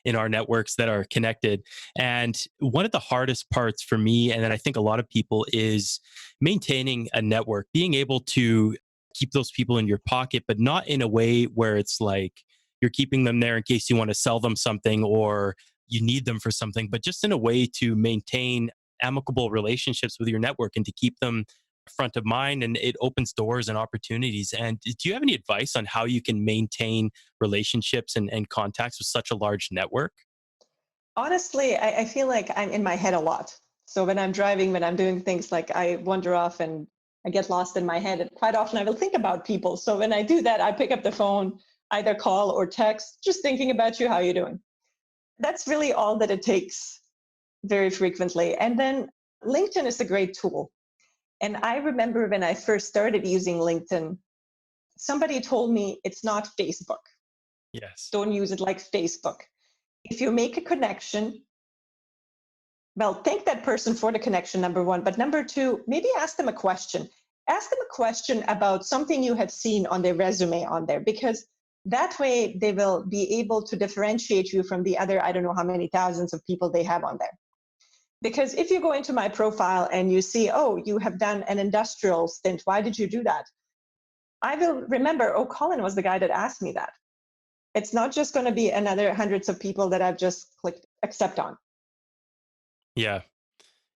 in our networks that are connected. And one of the hardest parts for me, and then I think a lot of people, is maintaining a network, being able to keep those people in your pocket, but not in a way where it's like you're keeping them there in case you want to sell them something or you need them for something, but just in a way to maintain amicable relationships with your network and to keep them front of mind, and it opens doors and opportunities. And do you have any advice on how you can maintain relationships and contacts with such a large network? Honestly, I feel like I'm in my head a lot. So when I'm driving, when I'm doing things, like I wander off and I get lost in my head. And quite often I will think about people. So when I do that, I pick up the phone, either call or text, just thinking about you, how you doing. That's really all that it takes, very frequently. And then LinkedIn is a great tool. And I remember when I first started using LinkedIn, somebody told me it's not Facebook. Yes. Don't use it like Facebook. If you make a connection, well, thank that person for the connection, number one. But number two, maybe ask them a question. Ask them a question about something you have seen on their resume on there, because that way they will be able to differentiate you from the other, I don't know how many thousands of people they have on there. Because if you go into my profile and you see, oh, you have done an industrial stint, why did you do that? I will remember, oh, Colin was the guy that asked me that. It's not just going to be another hundreds of people that I've just clicked accept on. Yeah.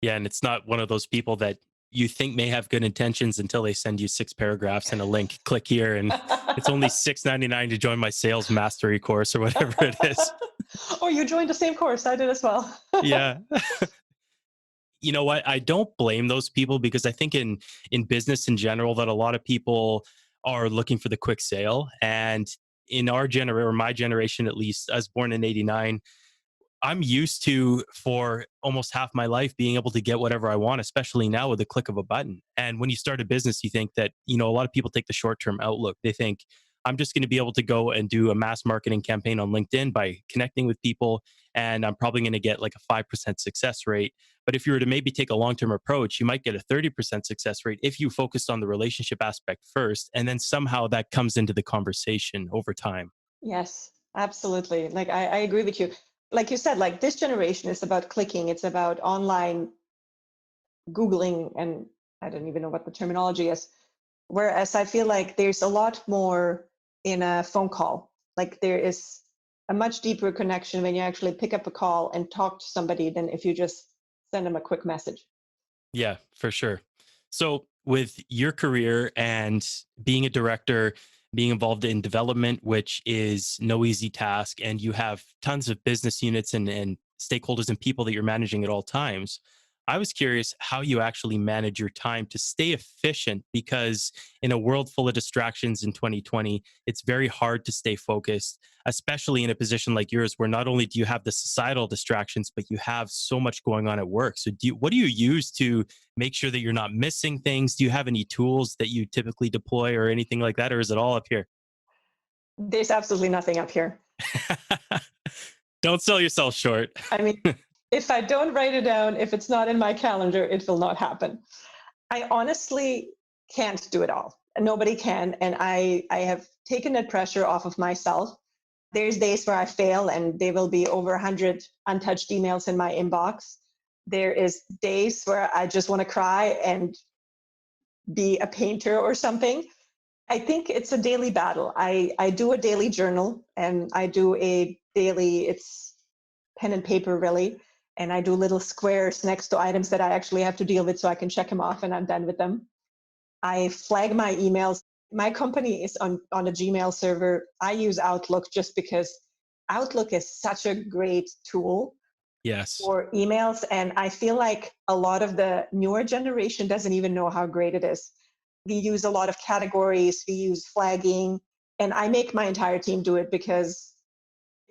Yeah. And it's not one of those people that you think may have good intentions until they send you 6 paragraphs and a link. Click here, and it's only $6.99 to join my sales mastery course or whatever it is. Oh, you joined the same course. I did as well. Yeah. You know what? I don't blame those people, because I think in business in general that a lot of people are looking for the quick sale. And in our generation, or my generation at least, I was born in '89. I'm used to, for almost half my life, being able to get whatever I want, especially now with the click of a button. And when you start a business, you think that, a lot of people take the short term outlook. They think, I'm just going to be able to go and do a mass marketing campaign on LinkedIn by connecting with people, and I'm probably going to get like a 5% success rate. But if you were to maybe take a long term approach, you might get a 30% success rate if you focused on the relationship aspect first. And then somehow that comes into the conversation over time. Yes, absolutely. Like I agree with you. Like you said, like this generation is about clicking, it's about online Googling, and I don't even know what the terminology is. Whereas I feel like there's a lot more in a phone call. Like there is a much deeper connection when you actually pick up a call and talk to somebody than if you just send them a quick message. Yeah, for sure. So, with your career and being a director, being involved in development, which is no easy task, and you have tons of business units and stakeholders and people that you're managing at all times, I was curious how you actually manage your time to stay efficient, because in a world full of distractions in 2020, it's very hard to stay focused, especially in a position like yours, where not only do you have the societal distractions, but you have so much going on at work. So, what do you use to make sure that you're not missing things? Do you have any tools that you typically deploy or anything like that, or is it all up here? There's absolutely nothing up here. Don't sell yourself short. I mean, if I don't write it down, if it's not in my calendar, it will not happen. I honestly can't do it all. Nobody can. And I have taken that pressure off of myself. There's days where I fail and there will be over 100 untouched emails in my inbox. There is days where I just want to cry and be a painter or something. I think it's a daily battle. I do a daily journal, and I do a daily, it's pen and paper really. And I do little squares next to items that I actually have to deal with so I can check them off and I'm done with them. I flag my emails. My company is on a Gmail server. I use Outlook just because Outlook is such a great tool Yes. for emails. And I feel like a lot of the newer generation doesn't even know how great it is. We use a lot of categories, we use flagging, and I make my entire team do it because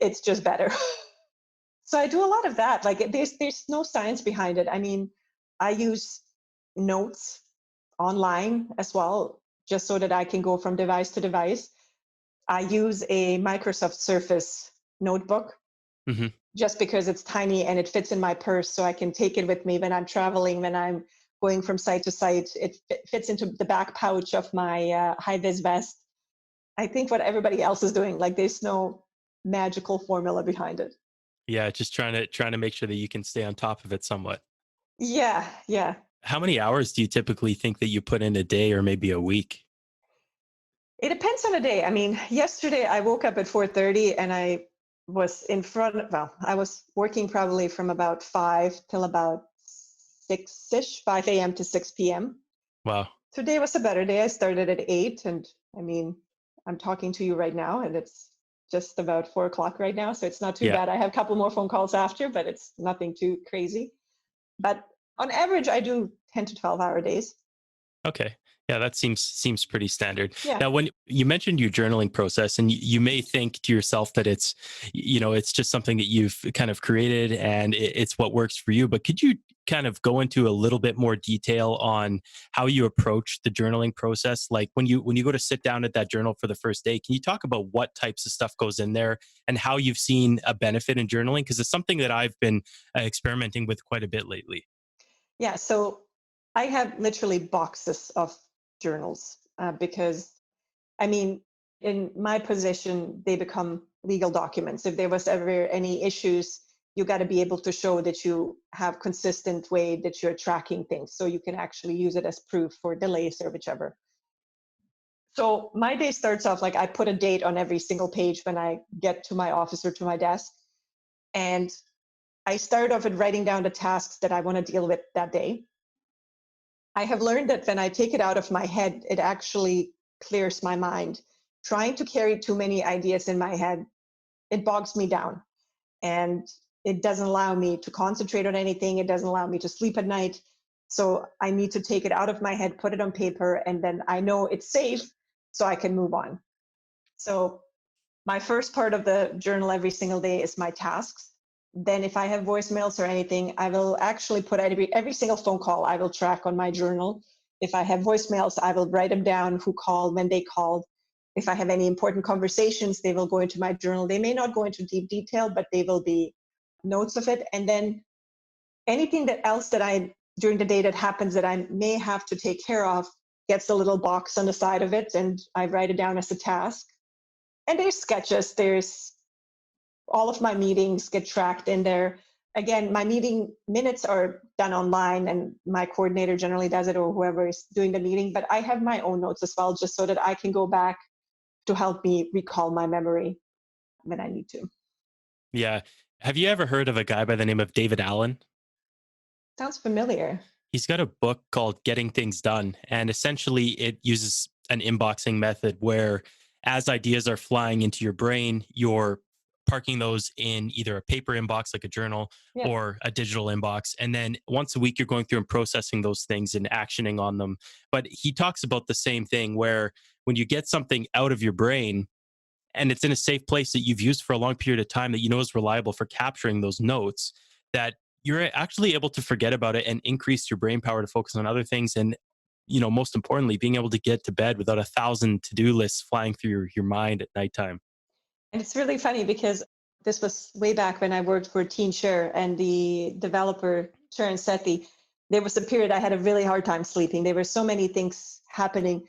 it's just better. So I do a lot of that. Like there's no science behind it. I mean, I use notes online as well, just so that I can go from device to device. I use a Microsoft Surface notebook Hmm. just because it's tiny and it fits in my purse, so I can take it with me when I'm traveling, when I'm going from site to site. It fits into the back pouch of my high vis vest. I think what everybody else is doing, like there's no magical formula behind it. Yeah, just trying to make sure that you can stay on top of it somewhat. Yeah, yeah. How many hours do you typically think that you put in a day or maybe a week? It depends on the day. I mean, yesterday I woke up at 4:30 and I was in front of, well, I was working probably from about 5 till about 6ish, 5 a.m. to 6 p.m. Wow. Today was a better day. I started at 8, and I mean, I'm talking to you right now and it's just about 4 o'clock right now. So it's not too Yeah. bad. I have a couple more phone calls after, but it's nothing too crazy. But on average, I do 10 to 12-hour days. Okay. Yeah, that seems pretty standard. Yeah. Now, when you mentioned your journaling process, and you may think to yourself that it's just something that you've kind of created and it's what works for you. But could you kind of go into a little bit more detail on how you approach the journaling process? Like when you go to sit down at that journal for the first day, can you talk about what types of stuff goes in there and how you've seen a benefit in journaling? Because it's something that I've been experimenting with quite a bit lately. Yeah. So I have literally boxes of journals because, I mean, in my position, they become legal documents. If there was ever any issues, you got to be able to show that you have consistent way that you're tracking things, so you can actually use it as proof for delays or whichever. So my day starts off like I put a date on every single page when I get to my office or to my desk, and I start off with writing down the tasks that I want to deal with that day. I have learned that when I take it out of my head, it actually clears my mind. Trying to carry too many ideas in my head, it bogs me down and it doesn't allow me to concentrate on anything. It doesn't allow me to sleep at night. So I need to take it out of my head, put it on paper, and then I know it's safe so I can move on. So my first part of the journal every single day is my tasks. Then if I have voicemails or anything, I will actually put every single phone call I will track on my journal. If I have voicemails, I will write them down, who called, when they called. If I have any important conversations, they will go into my journal. They may not go into deep detail, but they will be notes of it. And then anything that else that I during the day that happens that I may have to take care of gets a little box on the side of it, and I write it down as a task. And there's sketches, there's all of my meetings get tracked in there. Again, my meeting minutes are done online, and my coordinator generally does it, or whoever is doing the meeting, but I have my own notes as well, just so that I can go back to help me recall my memory when I need to. Yeah. Have you ever heard of a guy by the name of David Allen? Sounds familiar. He's got a book called Getting Things Done. And essentially, it uses an inboxing method where, as ideas are flying into your brain, you're parking those in either a paper inbox like a journal Yeah. or a digital inbox. And then once a week, you're going through and processing those things and actioning on them. But he talks about the same thing where when you get something out of your brain, and it's in a safe place that you've used for a long period of time that you know is reliable for capturing those notes, that you're actually able to forget about it and increase your brain power to focus on other things. And, most importantly, being able to get to bed without 1,000 to-do lists flying through your mind at nighttime. And it's really funny because this was way back when I worked for TeenShare, and the developer, Sharon Sethi, there was a period I had a really hard time sleeping. There were so many things happening.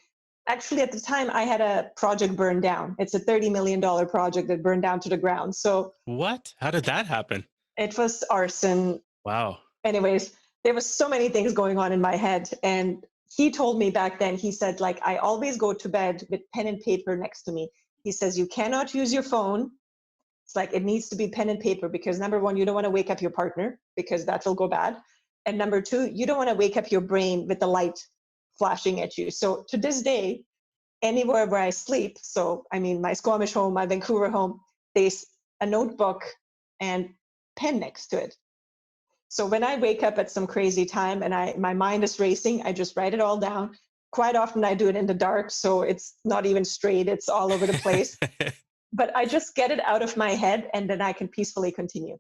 Actually, at the time, I had a project burned down. It's a $30 million project that burned down to the ground. So What? How did that happen? it was arson. Wow. Anyways, there was so many things going on in my head. And he told me back then, he said, like, I always go to bed with pen and paper next to me. He says, you cannot use your phone. It's like, it needs to be pen and paper because number one, you don't want to wake up your partner because that will go bad. And number two, you don't want to wake up your brain with the light flashing at you. So to this day, anywhere where I sleep, so I mean, my Squamish home, my Vancouver home, there's a notebook and pen next to it. So when I wake up at some crazy time and my mind is racing, I just write it all down. Quite often I do it in the dark, so it's not even straight, it's all over the place. But I just get it out of my head and then I can peacefully continue.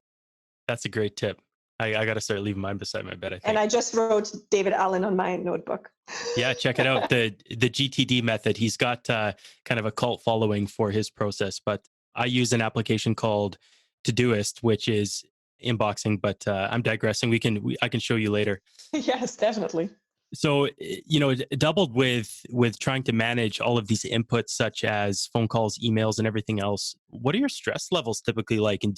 That's a great tip. I got to start leaving mine beside my bed, I think. And I just wrote David Allen on my notebook. Yeah, check it out. The GTD method. He's got kind of a cult following for his process, but I use an application called Todoist, which is inboxing. But I'm digressing. I can show you later. Yes, definitely. So doubled with trying to manage all of these inputs, such as phone calls, emails, and everything else. What are your stress levels typically like? And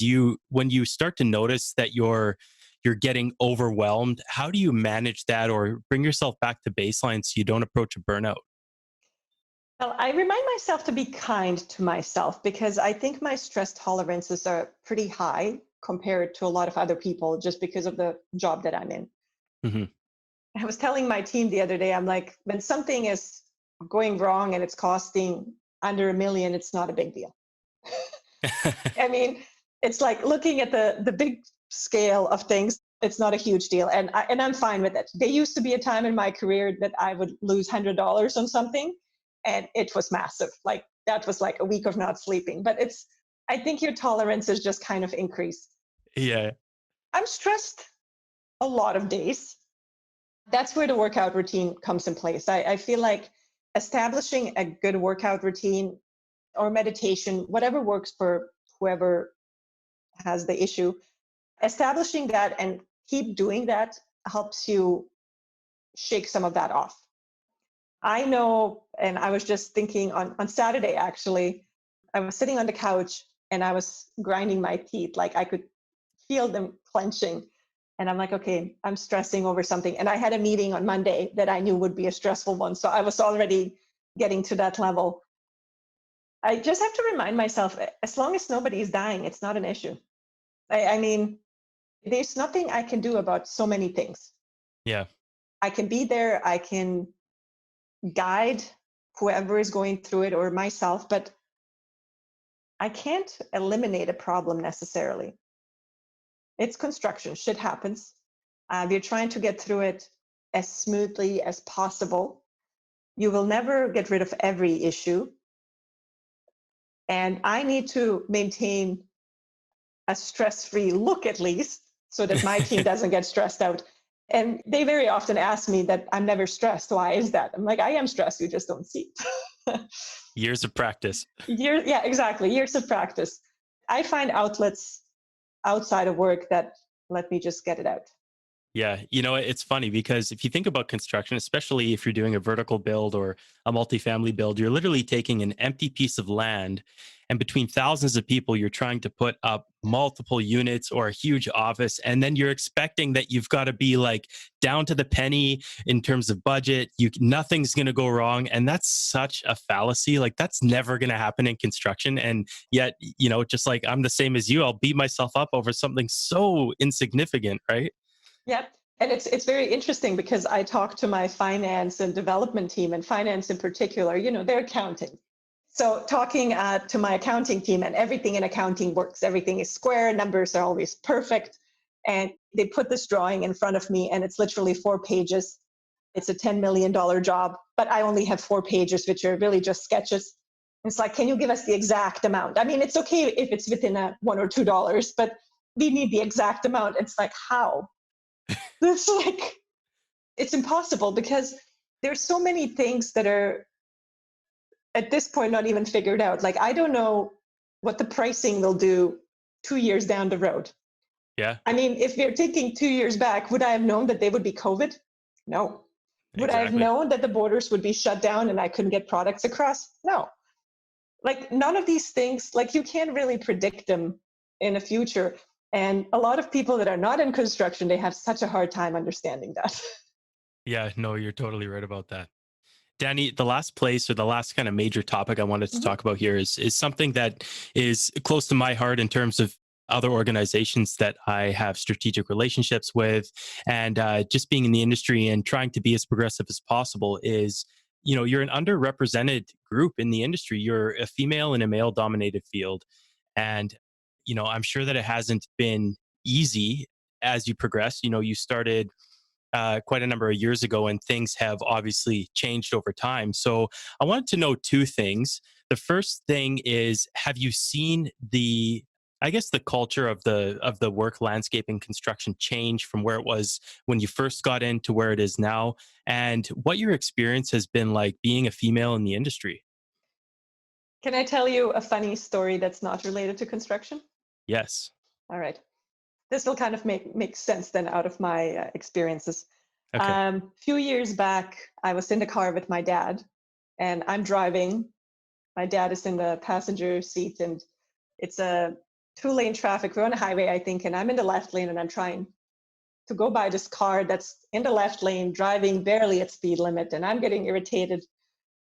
when you start to notice that you're getting overwhelmed, how do you manage that or bring yourself back to baseline so you don't approach a burnout? Well, I remind myself to be kind to myself because I think my stress tolerances are pretty high compared to a lot of other people just because of the job that I'm in. Mm-hmm. I was telling my team the other day, I'm like, when something is going wrong and it's costing under $1 million, it's not a big deal. I mean, it's like looking at the big scale of things, it's not a huge deal. And I'm fine with it. There used to be a time in my career that I would lose $100 on something, and it was massive. Like that was like a week of not sleeping. But I think your tolerance is just kind of increased. Yeah. I'm stressed a lot of days. That's where the workout routine comes in place. I feel like establishing a good workout routine or meditation, whatever works for whoever has the issue, establishing that and keep doing that helps you shake some of that off. I know, and I was just thinking on Saturday, actually, I was sitting on the couch and I was grinding my teeth. Like I could feel them clenching. And I'm like, okay, I'm stressing over something. And I had a meeting on Monday that I knew would be a stressful one. So I was already getting to that level. I just have to remind myself, as long as nobody is dying, it's not an issue. I mean, there's nothing I can do about so many things. Yeah. I can be there. I can guide whoever is going through it or myself, but I can't eliminate a problem necessarily. It's construction. Shit happens. We're trying to get through it as smoothly as possible. You will never get rid of every issue. And I need to maintain a stress-free look at least, so that my team doesn't get stressed out. And they very often ask me that I'm never stressed. Why is that? I'm like, I am stressed. You just don't see it. Years of practice. Yeah, exactly. Years of practice. I find outlets outside of work that let me just get it out. Yeah, it's funny because if you think about construction, especially if you're doing a vertical build or a multifamily build, you're literally taking an empty piece of land and between thousands of people, you're trying to put up multiple units or a huge office. And then you're expecting that you've got to be like down to the penny in terms of budget. Nothing's going to go wrong. And that's such a fallacy. Like that's never going to happen in construction. And yet, just like I'm the same as you, I'll beat myself up over something so insignificant, right? Yeah. And it's very interesting because I talk to my finance and development team, and finance in particular, they're accounting. So talking to my accounting team, and everything in accounting works. Everything is square, numbers are always perfect. And they put this drawing in front of me, and it's literally 4 pages. It's a $10 million job, but I only have 4 pages, which are really just sketches. It's like, can you give us the exact amount? I mean, it's okay if it's within $1 or $2, but we need the exact amount. It's like, how? It's like, it's impossible because there's so many things that are at this point not even figured out. Like, I don't know what the pricing will do 2 years down the road. Yeah. I mean, if we're taking 2 years back, would I have known that they would be COVID? No. Would I have known that the borders would be shut down and I couldn't get products across? No. Like, none of these things, like, you can't really predict them in the future. And a lot of people that are not in construction, they have such a hard time understanding that. Yeah, no, you're totally right about that. Dani, the last place or the last kind of major topic I wanted to talk about here is something that is close to my heart in terms of other organizations that I have strategic relationships with, and just being in the industry and trying to be as progressive as possible is, you're an underrepresented group in the industry. You're a female in a male dominated field. And, I'm sure that it hasn't been easy as you progress. You started quite a number of years ago, and things have obviously changed over time. So I wanted to know 2 things. The first thing is, have you seen the culture of the work landscape in construction change from where it was when you first got in to where it is now, and what your experience has been like being a female in the industry? Can I tell you a funny story that's not related to construction? Yes. All right. This will kind of make sense then out of my experiences. Okay. Few years back, I was in the car with my dad, and I'm driving. My dad is in the passenger seat, and it's a 2-lane traffic. We're on a highway, I think, and I'm in the left lane, and I'm trying to go by this car that's in the left lane, driving barely at speed limit, and I'm getting irritated.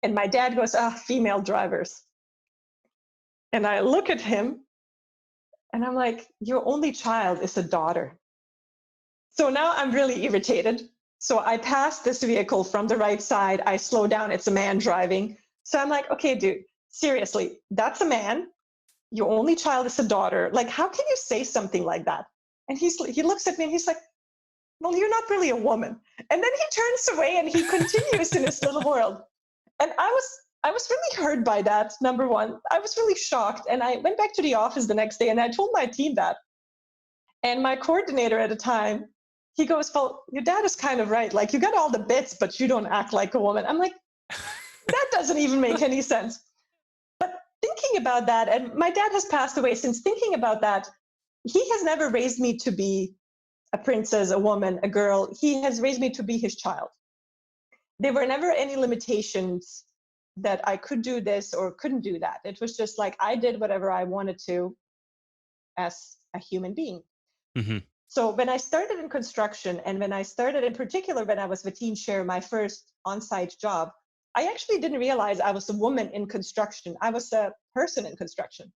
And my dad goes, female drivers. And I look at him, and I'm like, your only child is a daughter. So now I'm really irritated. So I pass this vehicle from the right side. I slow down. It's a man driving. So I'm like, okay, dude, seriously, that's a man. Your only child is a daughter. Like, how can you say something like that? And he looks at me and he's like, well, you're not really a woman. And then he turns away and he continues in his little world. And I was really hurt by that, number one. I was really shocked. And I went back to the office the next day and I told my team that. And my coordinator at the time, he goes, well, your dad is kind of right. Like, you got all the bits, but you don't act like a woman. I'm like, that doesn't even make any sense. But thinking about that, and my dad has passed away since, thinking about that, he has never raised me to be a princess, a woman, a girl. He has raised me to be his child. There were never any limitations that I could do this or couldn't do that. It was just like I did whatever I wanted to as a human being. Mm-hmm. So when I started in construction, and when I started in particular when I was the team chair, my first on-site job, I actually didn't realize I was a woman in construction. I was a person in construction.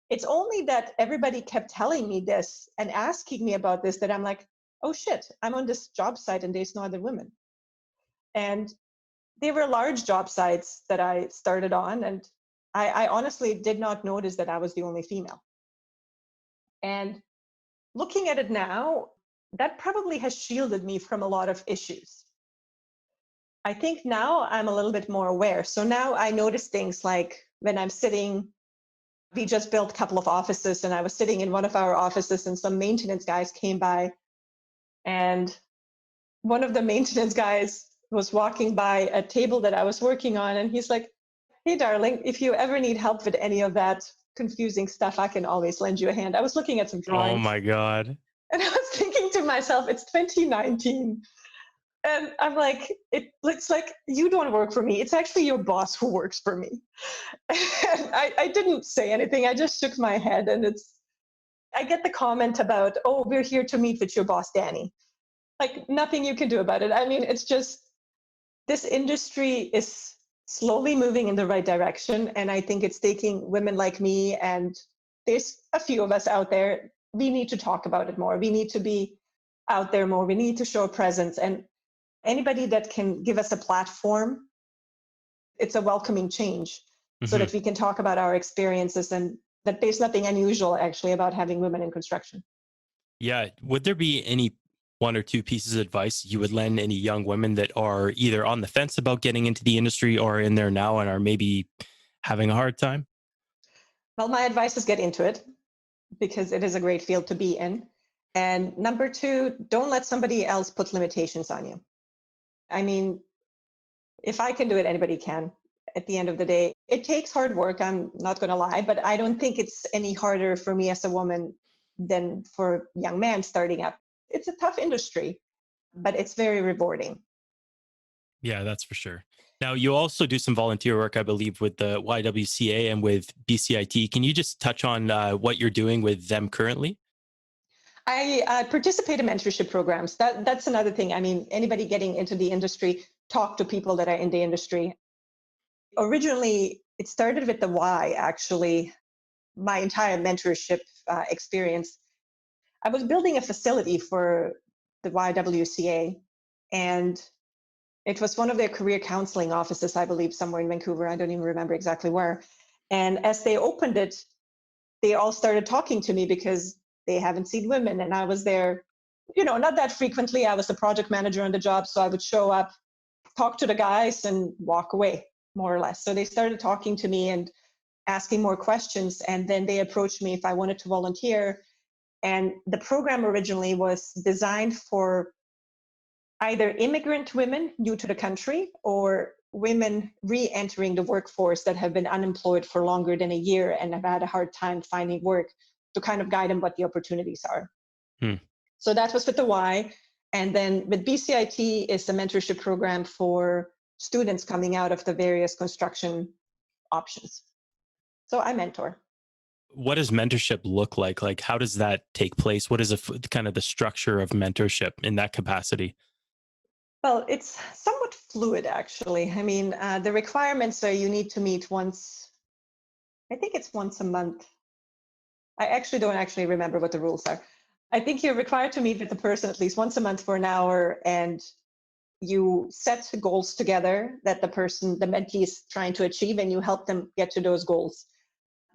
It's only that everybody kept telling me this and asking me about this that I'm like, oh shit, I'm on this job site and there's no other women. And they were large job sites that I started on, and I honestly did not notice that I was the only female. And looking at it now, that probably has shielded me from a lot of issues. I think now I'm a little bit more aware. So now I notice things like when I'm sitting We just built a couple of offices, and I was sitting in one of our offices, and some maintenance guys came by, and one of the maintenance guys was walking by a table that I was working on, and he's like, "Hey, darling, if you ever need help with any of that confusing stuff, I can always lend you a hand." I was looking at some Oh drawings, my God. and I was thinking to myself, it's 2019. And I'm like, it looks like you don't work for me. It's actually your boss who works for me. And I didn't say anything. I just shook my head. And I get the comment about, "Oh, we're here to meet with your boss, Dani." Like, nothing you can do about it. I mean, it's just this industry is slowly moving in the right direction. And I think it's taking women like me, and there's a few of us out there. We need to talk about it more. We need to be out there more. We need to show a presence. And anybody that can give us a platform, it's a welcoming change, so Mhm. that we can talk about our experiences, and that there's nothing unusual actually about having women in construction. Yeah. Would there be any one or two pieces of advice you would lend any young women that are either on the fence about getting into the industry or in there now and are maybe having a hard time? Well, my advice is get into it, because it is a great field to be in. And number two, don't let somebody else put limitations on you. I mean, if I can do it, anybody can. At the end of the day, it takes hard work. I'm not going to lie, but I don't think it's any harder for me as a woman than for a young man starting up. It's a tough industry, but it's very rewarding. Yeah, that's for sure. Now, you also do some volunteer work, I believe, with the YWCA and with BCIT. Can you just touch on what you're doing with them currently? I participate in mentorship programs. That's another thing. I mean, anybody getting into the industry, talk to people that are in the industry. Originally, it started with the Y, actually, my entire mentorship experience. I was building a facility for the YWCA, and it was one of their career counseling offices, I believe, somewhere in Vancouver. I don't even remember exactly where. And as they opened it, they all started talking to me because they haven't seen women. And I was there, not that frequently. I was the project manager on the job. So I would show up, talk to the guys, and walk away, more or less. So they started talking to me and asking more questions. And then they approached me if I wanted to volunteer. And the program originally was designed for either immigrant women new to the country or women re-entering the workforce that have been unemployed for longer than a year and have had a hard time finding work, to kind of guide them what the opportunities are. Hmm. So that was with the Y. And then with BCIT is the mentorship program for students coming out of the various construction options. So I mentor. What does mentorship look like? Like, how does that take place? What is kind of the structure of mentorship in that capacity? Well, it's somewhat fluid, actually. I mean, the requirements are you need to meet once, I think it's once a month. I actually don't actually remember what the rules are. I think you're required to meet with the person at least once a month for an hour, and you set goals together that the mentee is trying to achieve, and you help them get to those goals.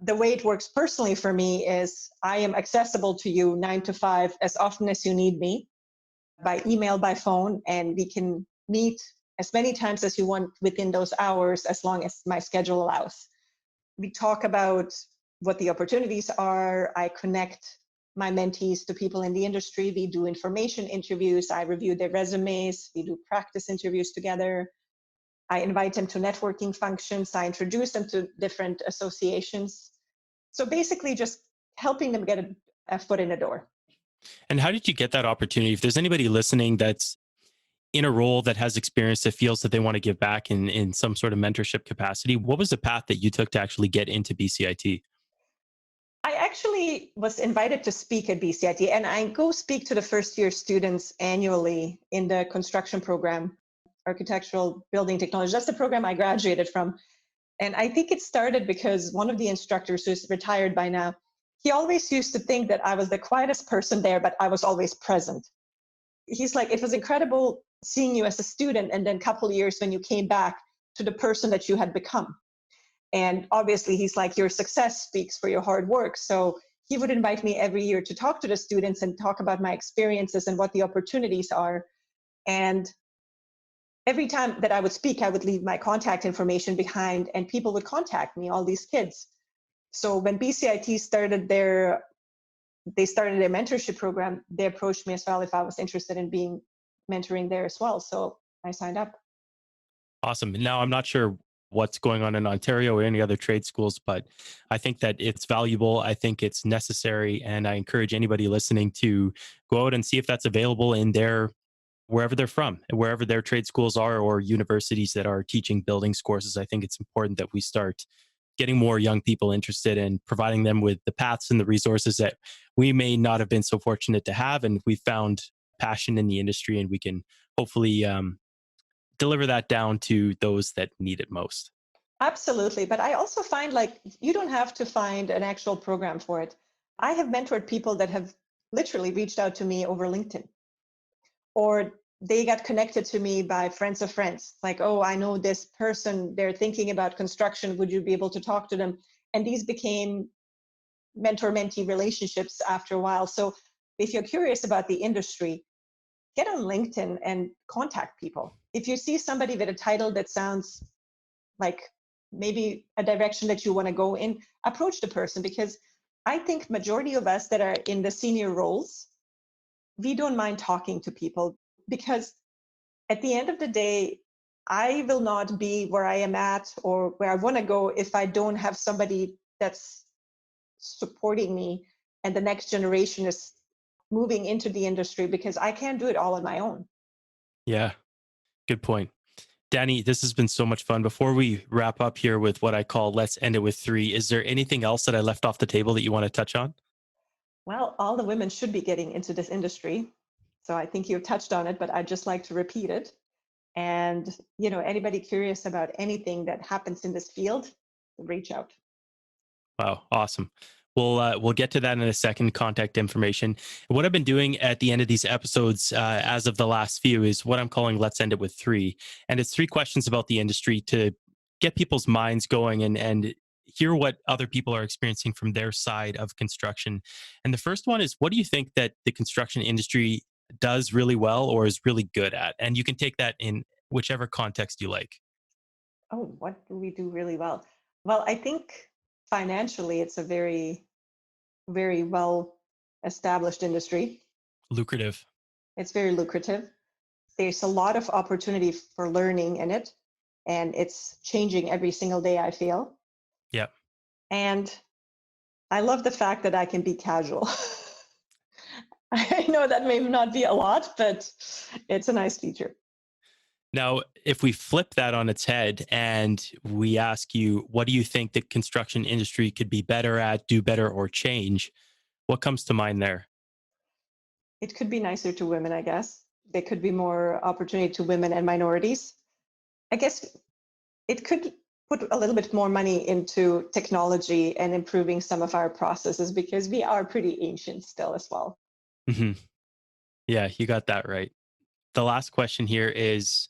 The way it works personally for me is I am accessible to you 9 to 5 as often as you need me, by email, by phone, and we can meet as many times as you want within those hours, as long as my schedule allows. We talk about what the opportunities are. I connect my mentees to people in the industry. We do information interviews. I review their resumes. We do practice interviews together. I invite them to networking functions. I introduce them to different associations. So basically, just helping them get a foot in the door. And how did you get that opportunity? If there's anybody listening that's in a role that has experience that feels that they want to give back in some sort of mentorship capacity, what was the path that you took to actually get into BCIT? I actually was invited to speak at BCIT, and I go speak to the first year students annually in the construction program, architectural building technology. That's the program I graduated from. And I think it started because one of the instructors, who's retired by now, he always used to think that I was the quietest person there, but I was always present. He's like, it was incredible seeing you as a student, and then a couple of years when you came back to the person that you had become. And obviously, he's like, your success speaks for your hard work. So he would invite me every year to talk to the students and talk about my experiences and what the opportunities are. And every time that I would speak, I would leave my contact information behind, and people would contact me, all these kids. So when BCIT they started their mentorship program, they approached me as well if I was interested in being mentoring there as well. So I signed up. Awesome. Now, I'm not sure what's going on in Ontario or any other trade schools, but I think that it's valuable. I think it's necessary. And I encourage anybody listening to go out and see if that's available in their wherever they're from, wherever their trade schools are or universities that are teaching buildings courses. I think it's important that we start getting more young people interested and providing them with the paths and the resources that we may not have been so fortunate to have. And we found passion in the industry, and we can hopefully deliver that down to those that need it most. Absolutely. But I also find like you don't have to find an actual program for it. I have mentored people that have literally reached out to me over LinkedIn, or they got connected to me by friends of friends. Like, oh, I know this person, they're thinking about construction. Would you be able to talk to them? And these became mentor mentee relationships after a while. So if you're curious about the industry, get on LinkedIn and contact people. If you see somebody with a title that sounds like maybe a direction that you want to go in, approach the person, because I think majority of us that are in the senior roles, we don't mind talking to people, because at the end of the day, I will not be where I am at or where I want to go if I don't have somebody that's supporting me and the next generation is moving into the industry, because I can't do it all on my own. Yeah, good point. Dani, this has been so much fun. Before we wrap up here with what I call let's end it with three, is there anything else that I left off the table that you want to touch on? Well, all the women should be getting into this industry. So I think you touched on it, but I'd just like to repeat it. And, anybody curious about anything that happens in this field, reach out. Wow, awesome. We'll get to that in a second. Contact information. What I've been doing at the end of these episodes, as of the last few, is what I'm calling "Let's End It with Three," and it's three questions about the industry to get people's minds going and hear what other people are experiencing from their side of construction. And the first one is, what do you think that the construction industry does really well or is really good at? And you can take that in whichever context you like. Oh, what do we do really well? Well, I think financially, it's a very, very well established industry. Lucrative. It's very lucrative. There's a lot of opportunity for learning in it, and it's changing every single day, I feel. Yeah. And I love the fact that I can be casual. I know that may not be a lot, but it's a nice feature. Now, if we flip that on its head and we ask you, what do you think the construction industry could be better at, do better, or change? What comes to mind there? It could be nicer to women, I guess. There could be more opportunity to women and minorities. I guess it could put a little bit more money into technology and improving some of our processes, because we are pretty ancient still as well. Hmm. Yeah, you got that right. The last question here is,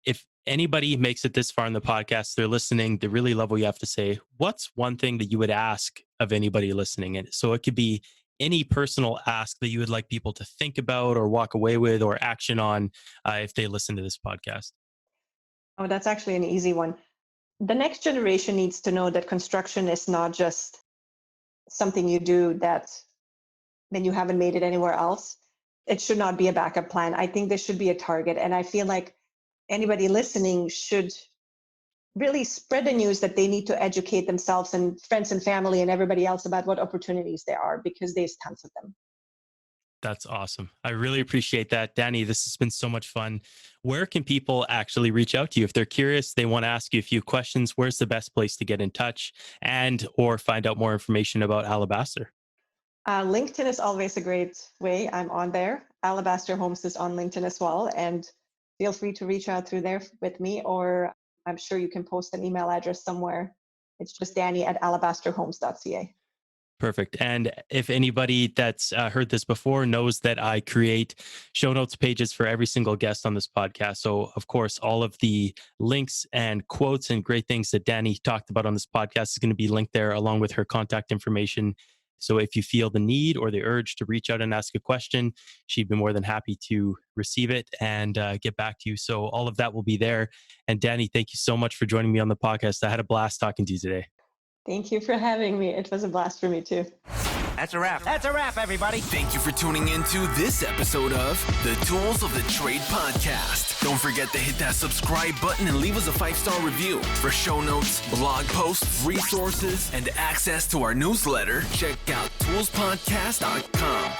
if anybody makes it this far in the podcast, they're listening, they really love what you have to say. What's one thing that you would ask of anybody listening? And so it could be any personal ask that you would like people to think about or walk away with or action on, if they listen to this podcast. Oh, that's actually an easy one. The next generation needs to know that construction is not just something you do that then you haven't made it anywhere else. It should not be a backup plan. I think there should be a target. And I feel like anybody listening should really spread the news that they need to educate themselves and friends and family and everybody else about what opportunities there are, because there's tons of them. That's awesome. I really appreciate that. Dani, this has been so much fun. Where can people actually reach out to you? If they're curious, they want to ask you a few questions, where's the best place to get in touch and or find out more information about Alabaster? LinkedIn is always a great way. I'm on there. Alabaster Homes is on LinkedIn as well. And feel free to reach out through there with me, or I'm sure you can post an email address somewhere. It's just Dani@alabasterhomes.ca. Perfect. And if anybody that's heard this before knows that I create show notes pages for every single guest on this podcast. So, of course, all of the links and quotes and great things that Dani talked about on this podcast is going to be linked there along with her contact information. So, if you feel the need or the urge to reach out and ask a question, she'd be more than happy to receive it and get back to you. So, all of that will be there. And Dani, thank you so much for joining me on the podcast. I had a blast talking to you today. Thank you for having me. It was a blast for me too. That's a wrap. That's a wrap, everybody. Thank you for tuning into this episode of the Tools of the Trade podcast. Don't forget to hit that subscribe button and leave us a 5-star review. For show notes, blog posts, resources, and access to our newsletter, check out toolspodcast.com.